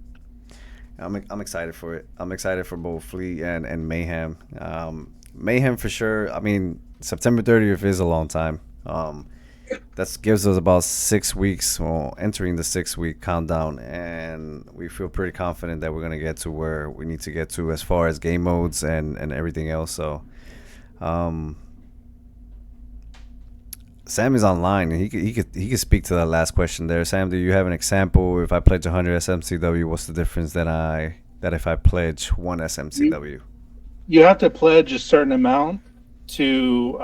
excited for it. I'm excited for both Fleet and Mayhem. Mayhem for sure. I mean, September 30th is a long time. That gives us about 6 weeks, well, entering the 6 week countdown, and we feel pretty confident that we're gonna get to where we need to get to as far as game modes and everything else. So, Sam is online, and he could speak to that last question there. Sam, do you have an example? If I pledge 100 SMCW, what's the difference that if I pledge one SMCW? You have to pledge a certain amount to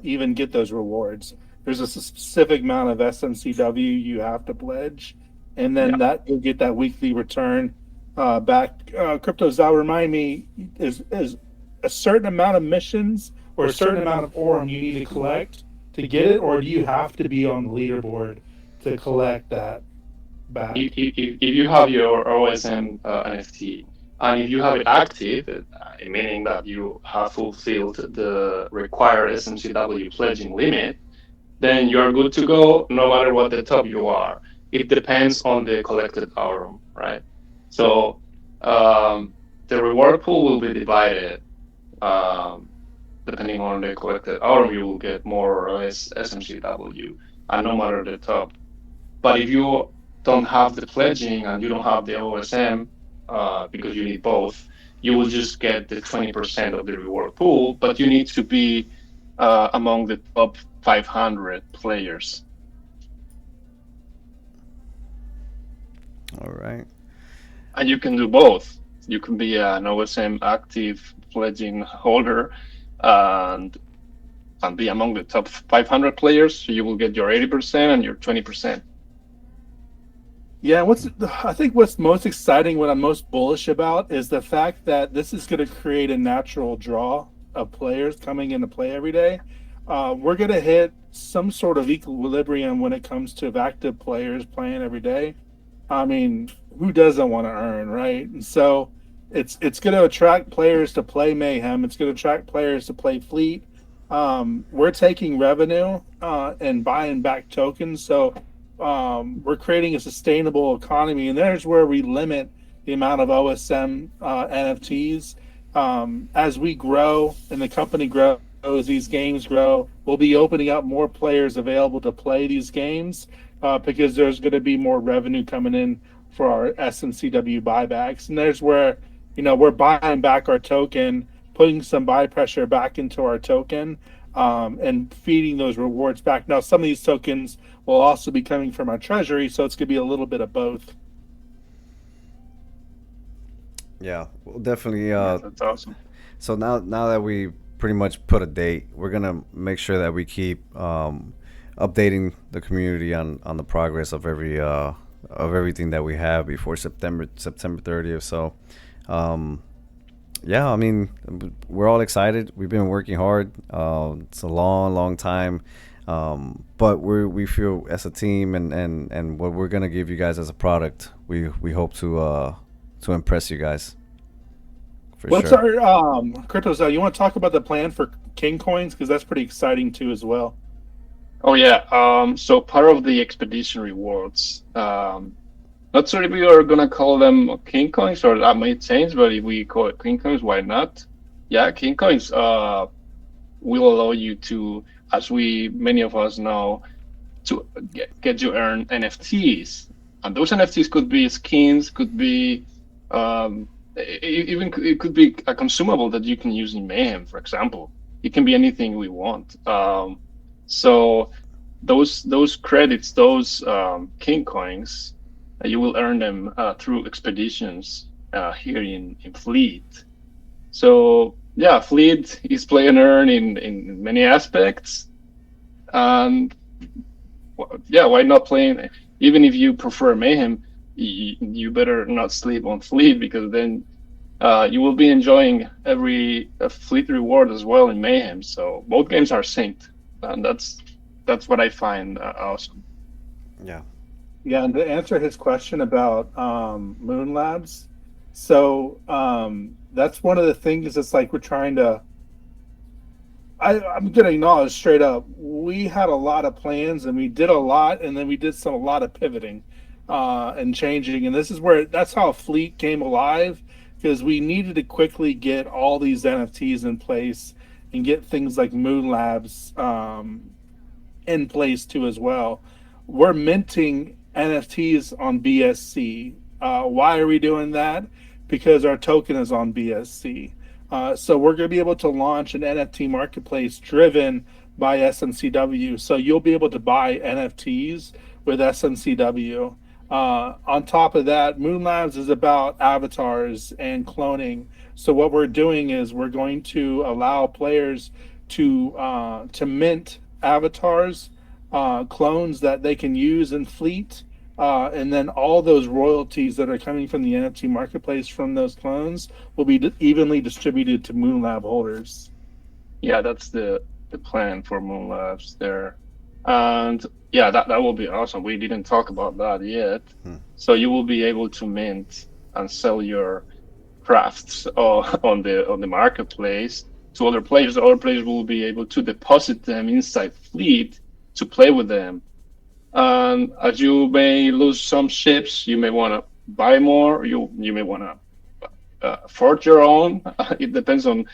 even get those rewards. There's a specific amount of SMCW you have to pledge, and then that you'll get that weekly return back. CryptoZal, remind me, is a certain amount of missions or a certain amount of Aurum you need to collect to get it, or do you have to be on the leaderboard to collect that back? If you have your OSM NFT, and if you have it active, meaning that you have fulfilled the required SMCW pledging limit, then you're good to go no matter what the top you are. It depends on the collected Aurum, right? So the reward pool will be divided. Depending on the collected Aurum, you will get more or less SMCW, and no matter the top. But if you don't have the pledging and you don't have the OSM, because you need both, you will just get the 20% of the reward pool, but you need to be among the top 500 players. All right. And you can do both. You can be an OSM active pledging holder and be among the top 500 players, so you will get your 80% and your 20%. Yeah, I think what's most exciting, what I'm most bullish about, is the fact that this is going to create a natural draw of players coming into play every day. We're going to hit some sort of equilibrium when it comes to active players playing every day. I mean, who doesn't want to earn, right? And so it's going to attract players to play Mayhem. It's going to attract players to play Fleet. We're taking revenue and buying back tokens. So we're creating a sustainable economy. And there's where we limit the amount of OSM NFTs. As we grow and the company grows, these games grow, we'll be opening up more players available to play these games because there's going to be more revenue coming in for our SMCW buybacks. And there's where, we're buying back our token, putting some buy pressure back into our token, and feeding those rewards back. Now, some of these tokens will also be coming from our treasury, so it's going to be a little bit of both. Yeah, well, definitely. That's awesome. So now that we pretty much put a date, we're gonna make sure that we keep updating the community on the progress of everything that we have before September 30th. So, yeah, I mean, we're all excited. We've been working hard. It's a long time, but we feel as a team and what we're gonna give you guys as a product, we hope to impress you guys for What's sure. our cryptos? You want to talk about the plan for King coins because that's pretty exciting too as well. Oh yeah. So part of the expedition rewards. Not sure if we are gonna call them king coins or that made sense, but if we call it king coins, why not? Yeah, king coins will allow you to, as we many of us know, to get you earn NFTs, and those NFTs could be skins, could be even it could be a consumable that you can use in Mayhem, for example. It can be anything we want. So those credits, those king coins, you will earn them through expeditions here in Fleet. So yeah, Fleet is play and earn in many aspects, and yeah, why not playing? Even if you prefer Mayhem, you better not sleep on Fleet because then you will be enjoying every Fleet reward as well in Mayhem. So both games are synced, and that's what I find awesome. Yeah. Yeah, and to answer his question about Moon Labs, so that's one of the things that's like we're trying to. I'm gonna acknowledge straight up, we had a lot of plans and we did a lot, and then we did a lot of pivoting and changing, and this is where that's how Fleet came alive because we needed to quickly get all these NFTs in place and get things like Moon Labs in place too as well. We're minting NFTs on BSC. Why are we doing that? Because our token is on BSC. So we're going to be able to launch an NFT marketplace driven by SNCW. So you'll be able to buy NFTs with SNCW. On top of that, Moon Labs is about avatars and cloning. So what we're doing is we're going to allow players to mint avatars, clones that they can use in Fleet, and then all those royalties that are coming from the NFT marketplace from those clones will be evenly distributed to Moon Lab holders. Yeah, that's the plan for Moon Labs there, and yeah, that will be awesome. We didn't talk about that yet. Hmm. So you will be able to mint and sell your crafts on the marketplace to other players. Other players will be able to deposit them inside Fleet to play with them. And as you may lose some ships, you may want to buy more. You may want to forge your own. It depends on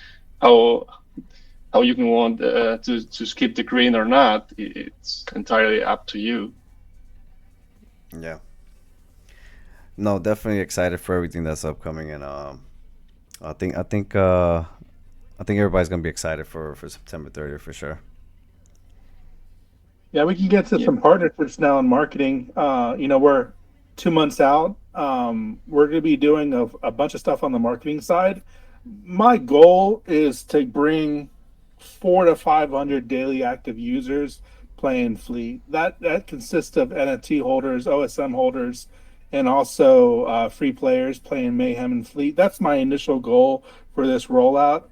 how how you can want to skip the green or not. It's entirely up to you. Yeah. No, definitely excited for everything that's upcoming, and I think I think uh, I think everybody's gonna be excited for September 30th for sure. Yeah, we can get to Yeah. some partnerships now in marketing. We're 2 months out. We're going to be doing a bunch of stuff on the marketing side. My goal is to bring 400 to 500 daily active users playing Fleet. That consists of NFT holders, OSM holders, and also free players playing Mayhem and Fleet. That's my initial goal for this rollout.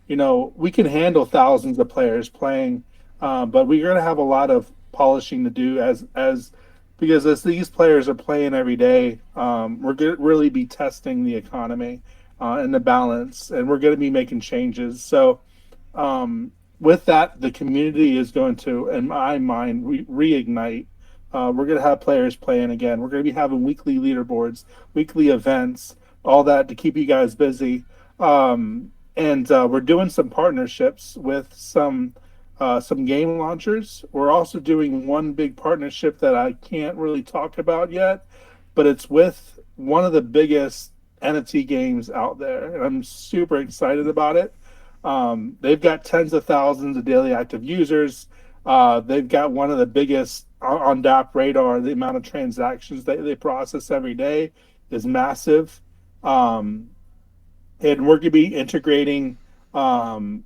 We can handle thousands of players playing, but we're going to have a lot of polishing to do as because as these players are playing every day, we're going to really be testing the economy and the balance, and we're going to be making changes. So with that, the community is going to, in my mind, reignite. We're going to have players playing again. We're going to be having weekly leaderboards, weekly events, all that to keep you guys busy. And we're doing some partnerships with some game launchers. We're also doing one big partnership that I can't really talk about yet, but it's with one of the biggest NFT games out there, and I'm super excited about it. They've got tens of thousands of daily active users. They've got one of the biggest on DApp radar. The amount of transactions that they process every day is massive. Um, and we're going to be integrating um,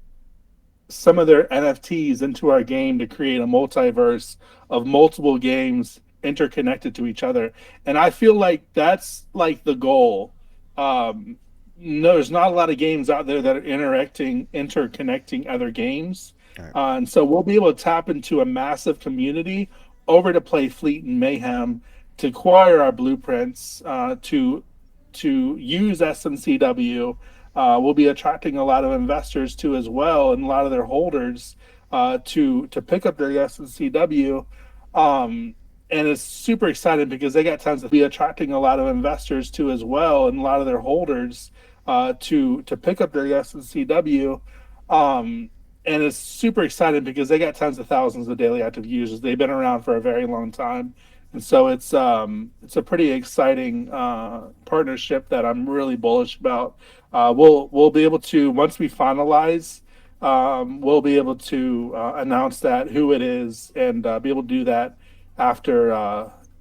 some of their NFTs into our game to create a multiverse of multiple games interconnected to each other. And I feel like that's like the goal. Um, no, there's not a lot of games out there that are interconnecting other games. All right. And so we'll be able to tap into a massive community over to play Fleet and Mayhem to acquire our blueprints, to to use SNCW. We'll be attracting a lot of investors too as well, and a lot of their holders to pick up their SNCW. And it's super exciting because they got tons of be attracting a lot of investors too as well, and a lot of their holders to pick up their SNCW. And it's super exciting because they got tens of thousands of daily active users. They've been around for a very long time, and so it's a pretty exciting partnership that I'm really bullish about. We'll be able to, once we finalize, we'll be able to announce that who it is, and be able to do that after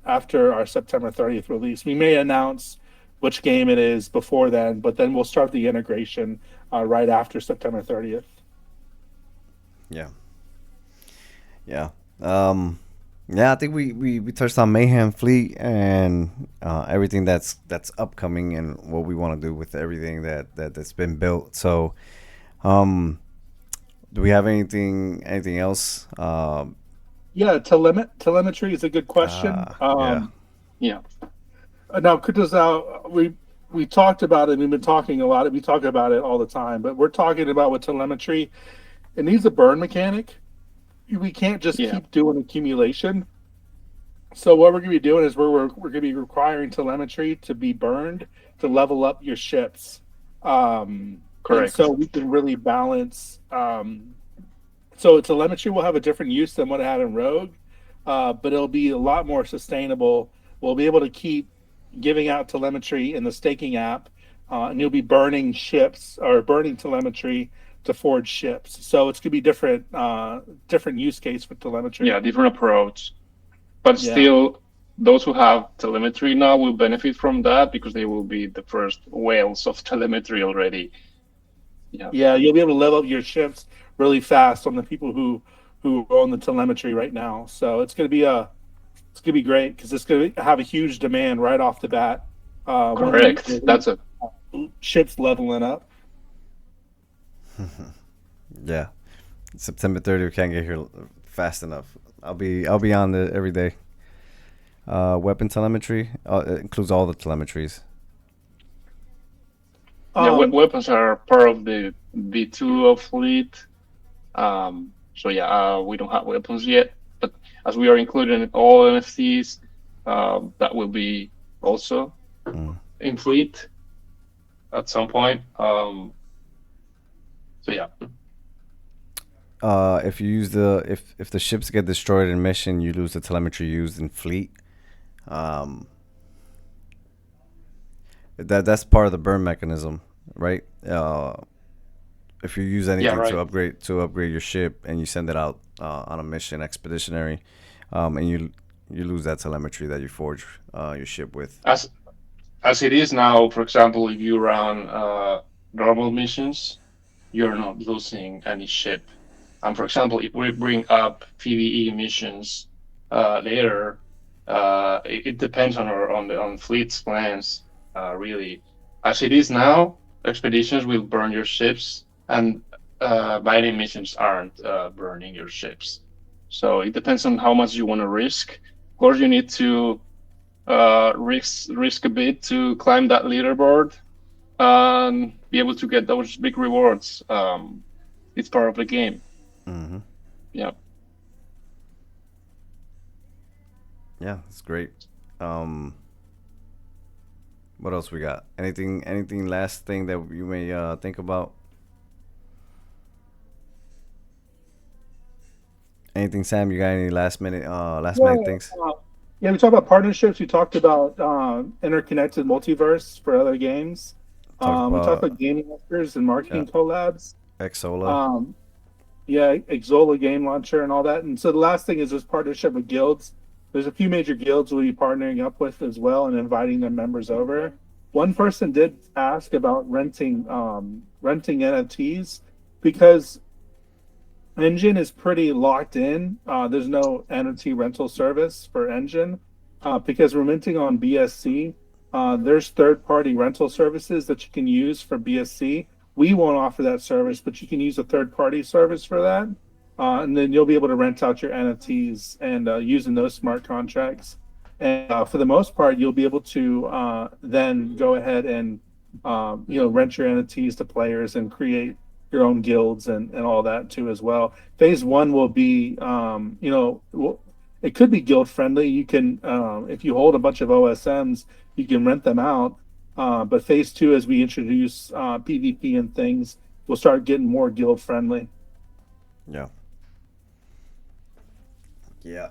after our September 30th release. We may announce which game it is before then, but then we'll start the integration right after September 30th. Yeah. Yeah. Yeah, I think we touched on Mayhem Fleet and everything that's upcoming and what we want to do with everything that's been built. So, do we have anything else? Yeah, telemetry is a good question. Yeah. Yeah. Now, because we talked about it. We've been talking a lot. We talk about it all the time, but we're talking about with telemetry. It needs a burn mechanic. We can't just Yeah. keep doing accumulation. So what we're going to be doing is we're going to be requiring telemetry to be burned to level up your ships. And Correct. so we can really balance. So telemetry will have a different use than what it had in Rogue, but it'll be a lot more sustainable. We'll be able to keep giving out telemetry in the staking app, and you'll be burning ships or burning telemetry to forge ships. So it's going to be different use case for telemetry. Yeah, different approach. But Yeah. still, those who have telemetry now will benefit from that because they will be the first whales of telemetry already. Yeah. Yeah, you'll be able to level up your ships really fast on the people who own the telemetry right now. So it's going to be great because it's going to have a huge demand right off the bat. Correct. That's a ships leveling up. Yeah. September 30th, we can't get here fast enough. I'll be on it every day. Weapon telemetry it includes all the telemetries. yeah. Weapons are part of the V2 of Fleet. So yeah, we don't have weapons yet, but as we are including all NFTs, that will be also in Fleet at some point. So yeah. If you use if the ships get destroyed in mission, you lose the telemetry used in fleet. That's part of the burn mechanism, right? If you use anything right. to upgrade your ship and you send it out on a mission expeditionary, and you lose that telemetry that you forge your ship with. As it is now, for example, if you run normal missions, you're not losing any ship. And for example, if we bring up PvE missions later, it depends on Fleet's plans. Really, as it is now, expeditions will burn your ships, and mining missions aren't burning your ships. So it depends on how much you want to risk. Of course, you need to risk a bit to climb that leaderboard and be able to get those big rewards. It's part of the game. Mm-hmm. Yeah. Yeah, that's great. What else we got? Anything last thing that you may think about? Anything, Sam? You got any last minute things? Yeah, we talked about partnerships. We talked about interconnected multiverse for other games. We talked about game launchers and marketing collabs. Xola. Yeah, Xola game launcher and all that. And so the last thing is this partnership with guilds. There's a few major guilds we'll be partnering up with as well and inviting their members over. One person did ask about renting NFTs because Engine is pretty locked in. There's no NFT rental service for Engine because we're minting on BSC. There's third-party rental services that you can use for BSC. We won't offer that service, but you can use a third-party service for that. And then you'll be able to rent out your NFTs and using those smart contracts. And for the most part, you'll be able to then go ahead and rent your NFTs to players and create your own guilds and all that too as well. Phase one will be it could be guild friendly. You can if you hold a bunch of OSMs, you can rent them out. But phase two, as we introduce PvP and things, we'll start getting more guild friendly. Yeah. Yeah.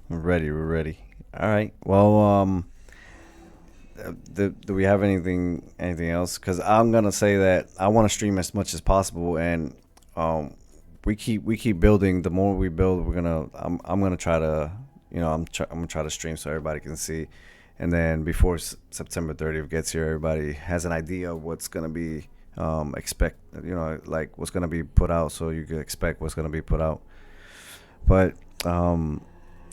We're ready. We're ready. All right. Well, do we have anything else? Because I'm gonna say that I want to stream as much as possible, and um, we keep building. The more we build, I'm gonna try to I'm gonna try to stream so everybody can see, and then before September 30th gets here, everybody has an idea of what's gonna be expect like what's gonna be put out, so you can expect what's gonna be put out. But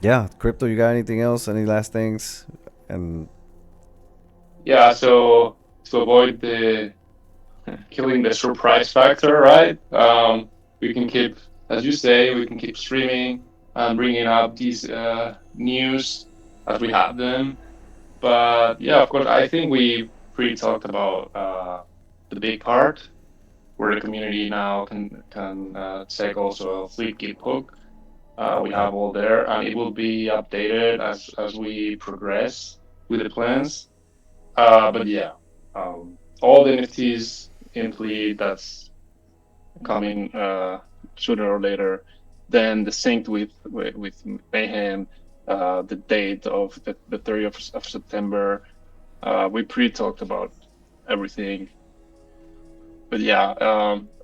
yeah, crypto. You got anything else? Any last things? And Yeah, so to avoid the killing the surprise factor, right? We can keep, as you say, we can keep streaming and bringing up these news as we have them. But yeah, of course, I think we pretty talked about the big part where the community now can take also a Fleet Git hook. We have all there, and it will be updated as we progress with the plans. But yeah, all the NFTs in Fleet that's coming sooner or later. Then the synced with Mayhem, the date of the 30th of September. We pre talked about everything. But yeah,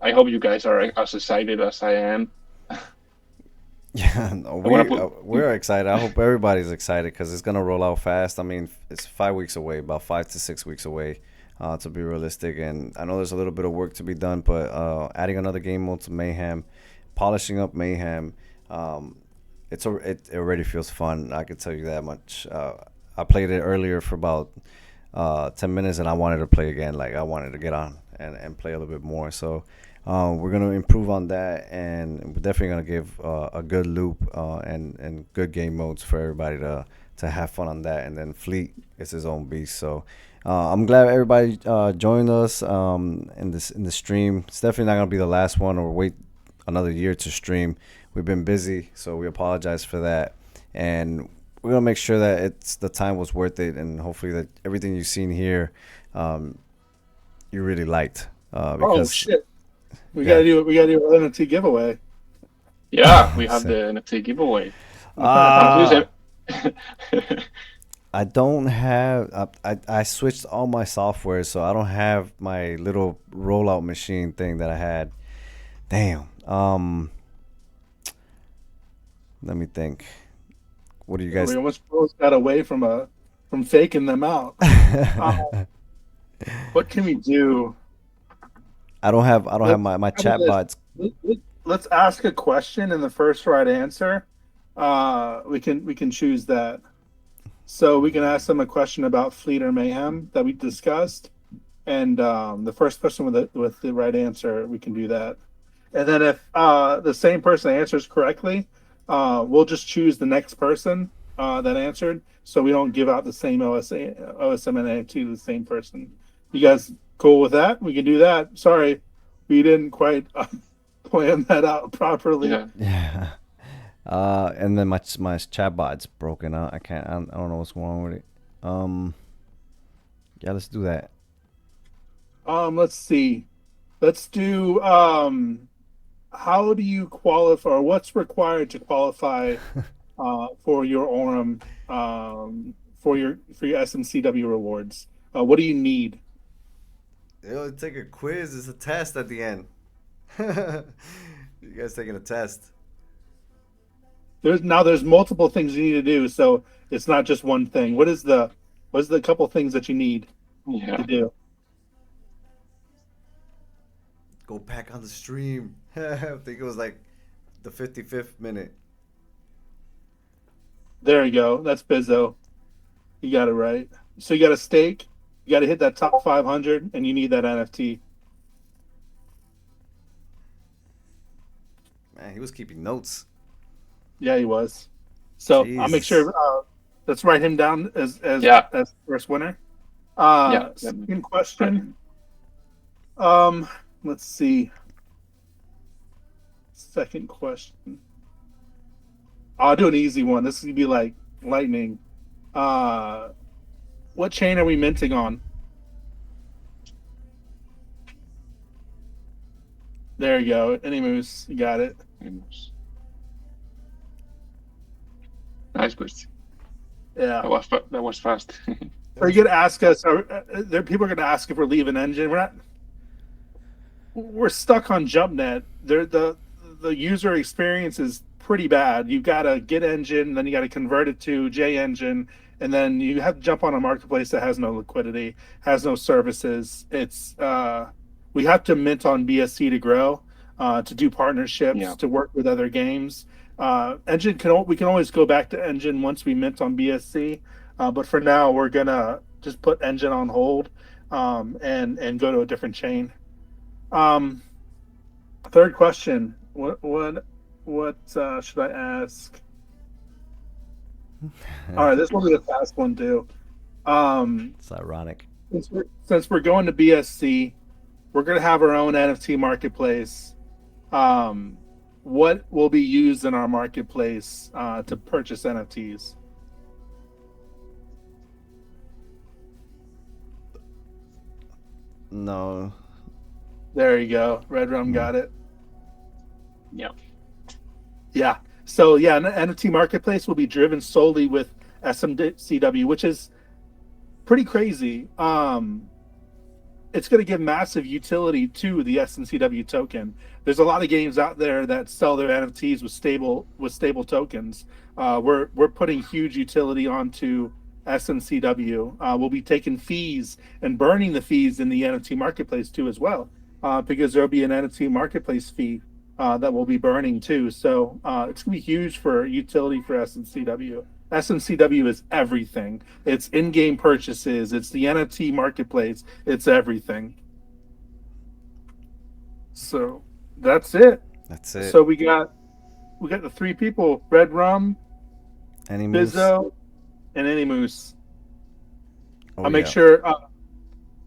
I hope you guys are as excited as I am. yeah, no, I want to put we're excited. I hope everybody's excited because it's gonna roll out fast. I mean, it's 5 weeks away, about 5 to 6 weeks away, to be realistic. And I know there's a little bit of work to be done, but adding another game mode to Mayhem, polishing up Mayhem, um, it already feels fun. I can tell you that much. I played it earlier for about 10 minutes, and I wanted to play again. Like I wanted to get on and play a little bit more. So we're gonna improve on that, and we're definitely gonna give a good loop and good game modes for everybody to have fun on that. And then Fleet is his own beast. So I'm glad everybody joined us in the stream. It's definitely not gonna be the last one, or wait another year to stream. We've been busy, so we apologize for that. And we're gonna make sure that the time was worth it, and hopefully that everything you've seen here, you really liked. Oh Because shit! yeah, We gotta do an NFT giveaway. yeah, we have so, the NFT giveaway. And please, uh I don't have. I switched all my software, so I don't have my little rollout machine thing that I had. Damn. Let me think. What do you We guys? almost got away from faking them out. Uh, what can we do? I don't have Let's my how about chat this? bots. Let's ask a question, and the first right answer, we can choose that. So we can ask them a question about Fleet or Mayhem that we discussed, and the first person with the right answer, we can do that. And then if the same person answers correctly, we'll just choose the next person that answered, so we don't give out the same OSMNA to the same person. You guys cool with that? We can do that. Sorry, we didn't quite plan that out properly. yeah, Yeah. And then my chat bot's broken out. I don't know what's going on with it. Um. Yeah, let's do that. Let's see. Let's do how do you qualify, or what's required to qualify for your Orem, for your SMCW rewards? What do you need? It'll take a quiz. It's a test at the end. You guys taking a test? There's multiple things you need to do, so it's not just one thing. What's the couple things that you need to yeah. do? Go back on the stream. I think it was like the 55th minute. There you go. That's Bizzo. You got it right. So you got a stake. You got to hit that top 500, and you need that NFT. Man, he was keeping notes. Yeah, he was. So I'll make Jesus. sure let's write him down Yeah, as first winner. yeah. Second Right. question. Um, let's see. Second question. I'll do an easy one. This is gonna be like lightning. Uh, what chain are we minting on? There you go. Any moose, you got it. Nice question. Yeah. That was fast. Are you gonna ask us? There people are gonna ask if we're leaving engine. We're not. We're stuck on JumpNet. The user experience is pretty bad. You got to get engine, then you got to convert it to J engine, and then you have to jump on a marketplace that has no liquidity, has no services. It's we have to mint on BSC to grow, to do partnerships, Yeah. to work with other games. Engine can we can always go back to engine once we mint on BSC, but for now we're gonna just put engine on hold, and go to a different chain. Um, Third question. What should I ask? All right, this will be a fast one too. Um, It's ironic. since we're going to BSC, we're gonna have our own NFT marketplace. Um, what will be used in our marketplace to purchase NFTs? No. There you go. Red Rum Hmm. got it. Yeah. Yeah. So yeah, an NFT marketplace will be driven solely with SMCW, which is pretty crazy. It's going to give massive utility to the SNCW token. There's a lot of games out there that sell their NFTs with stable tokens. We're putting huge utility onto SNCW. We'll be taking fees and burning the fees in the NFT marketplace too as well, because there'll be an NFT marketplace fee that we'll be burning too. So it's going to be huge for utility for SNCW. SNCW is everything. It's in-game purchases. It's the NFT marketplace. It's everything. So that's it. That's it. So we got the three people: Red Rum, Any moves? Bizzo, and Any Moose. Oh I'll make yeah. sure.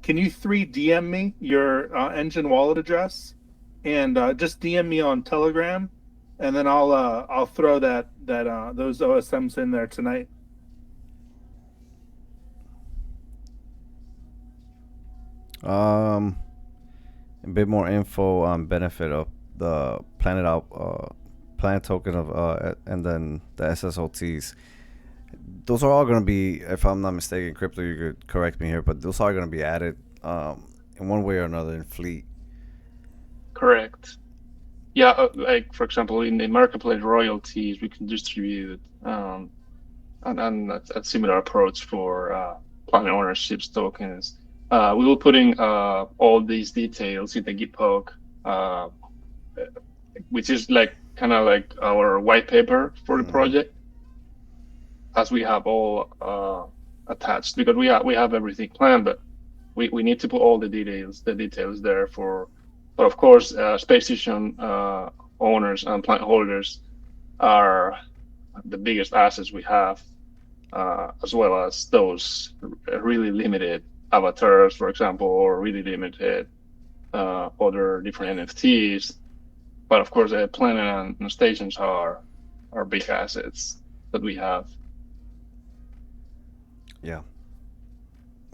Can you three DM me your Engine wallet address, and just DM me on Telegram, and then I'll throw that those OSMs in there tonight. Um, a bit more info on benefit of the planet token of and then the SSOTs. Those are all going to be, if I'm not mistaken, crypto. You could correct me here, but those are going to be added in one way or another in Fleet. Correct. Yeah, like for example, in the marketplace royalties, we can distribute and a similar approach for planet ownerships tokens. We will putting all these details in the GitHub, which is like kind of like our white paper for the Hmm. project, as we have all attached because we have everything planned, but we need to put all the details there for. But of course, space station owners and plant holders are the biggest assets we have, as well as those really limited avatars, for example, or really limited other different NFTs. But of course, planet and stations are big assets that we have. Yeah.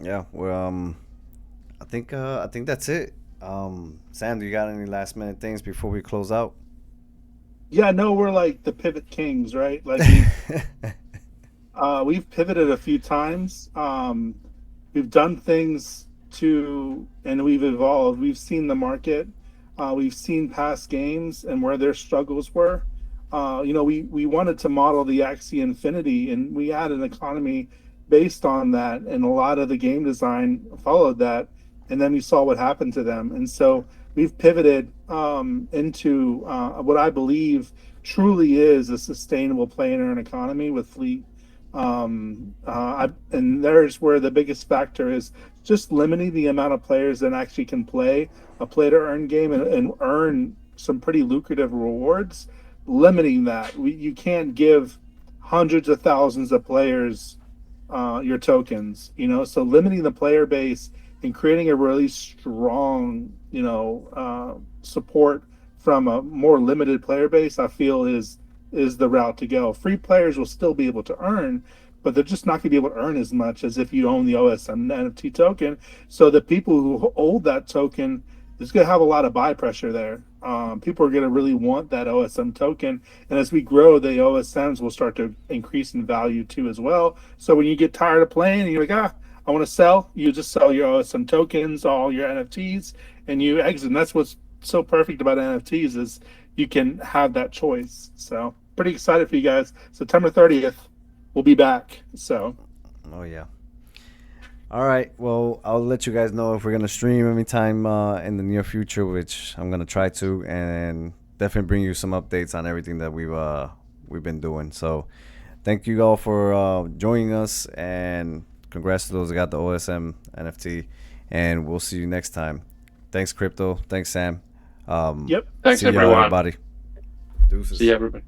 Yeah. Well, I think that's it. Sam, do you got any last minute things before we close out? Yeah, no, we're like the pivot kings, right? Like we've pivoted a few times. We've done things and we've evolved. We've seen the market. We've seen past games and where their struggles were. We wanted to model the Axie Infinity, and we had an economy based on that, and a lot of the game design followed that. And then we saw what happened to them, and so we've pivoted into what I believe truly is a sustainable play in an economy with Fleet. And there's where the biggest factor is just limiting the amount of players that actually can play a play to earn game and earn some pretty lucrative rewards. Limiting that, you can't give hundreds of thousands of players your tokens. So limiting the player base and creating a really strong, support from a more limited player base, I feel is the route to go. Free players will still be able to earn, but they're just not going to be able to earn as much as if you own the OSM NFT token. So the people who hold that token is going to have a lot of buy pressure there. People are going to really want that OSM token, and as we grow, the OSMs will start to increase in value too as well. So when you get tired of playing and you're like, I want to sell, you just sell your OSM tokens, all your NFTs, and you exit. And that's what's so perfect about NFTs is you can have that choice. So pretty excited for you guys. September 30th, we'll be back. So. Oh yeah. All right. Well, I'll let you guys know if we're gonna stream anytime in the near future, which I'm gonna try to, and definitely bring you some updates on everything that we've been doing. So, thank you all for joining us, and congrats to those that got the OSM NFT. And we'll see you next time. Thanks, Crypto. Thanks, Sam. Yep. Thanks, see y'all, everyone. everybody. Deuces. See you, everybody.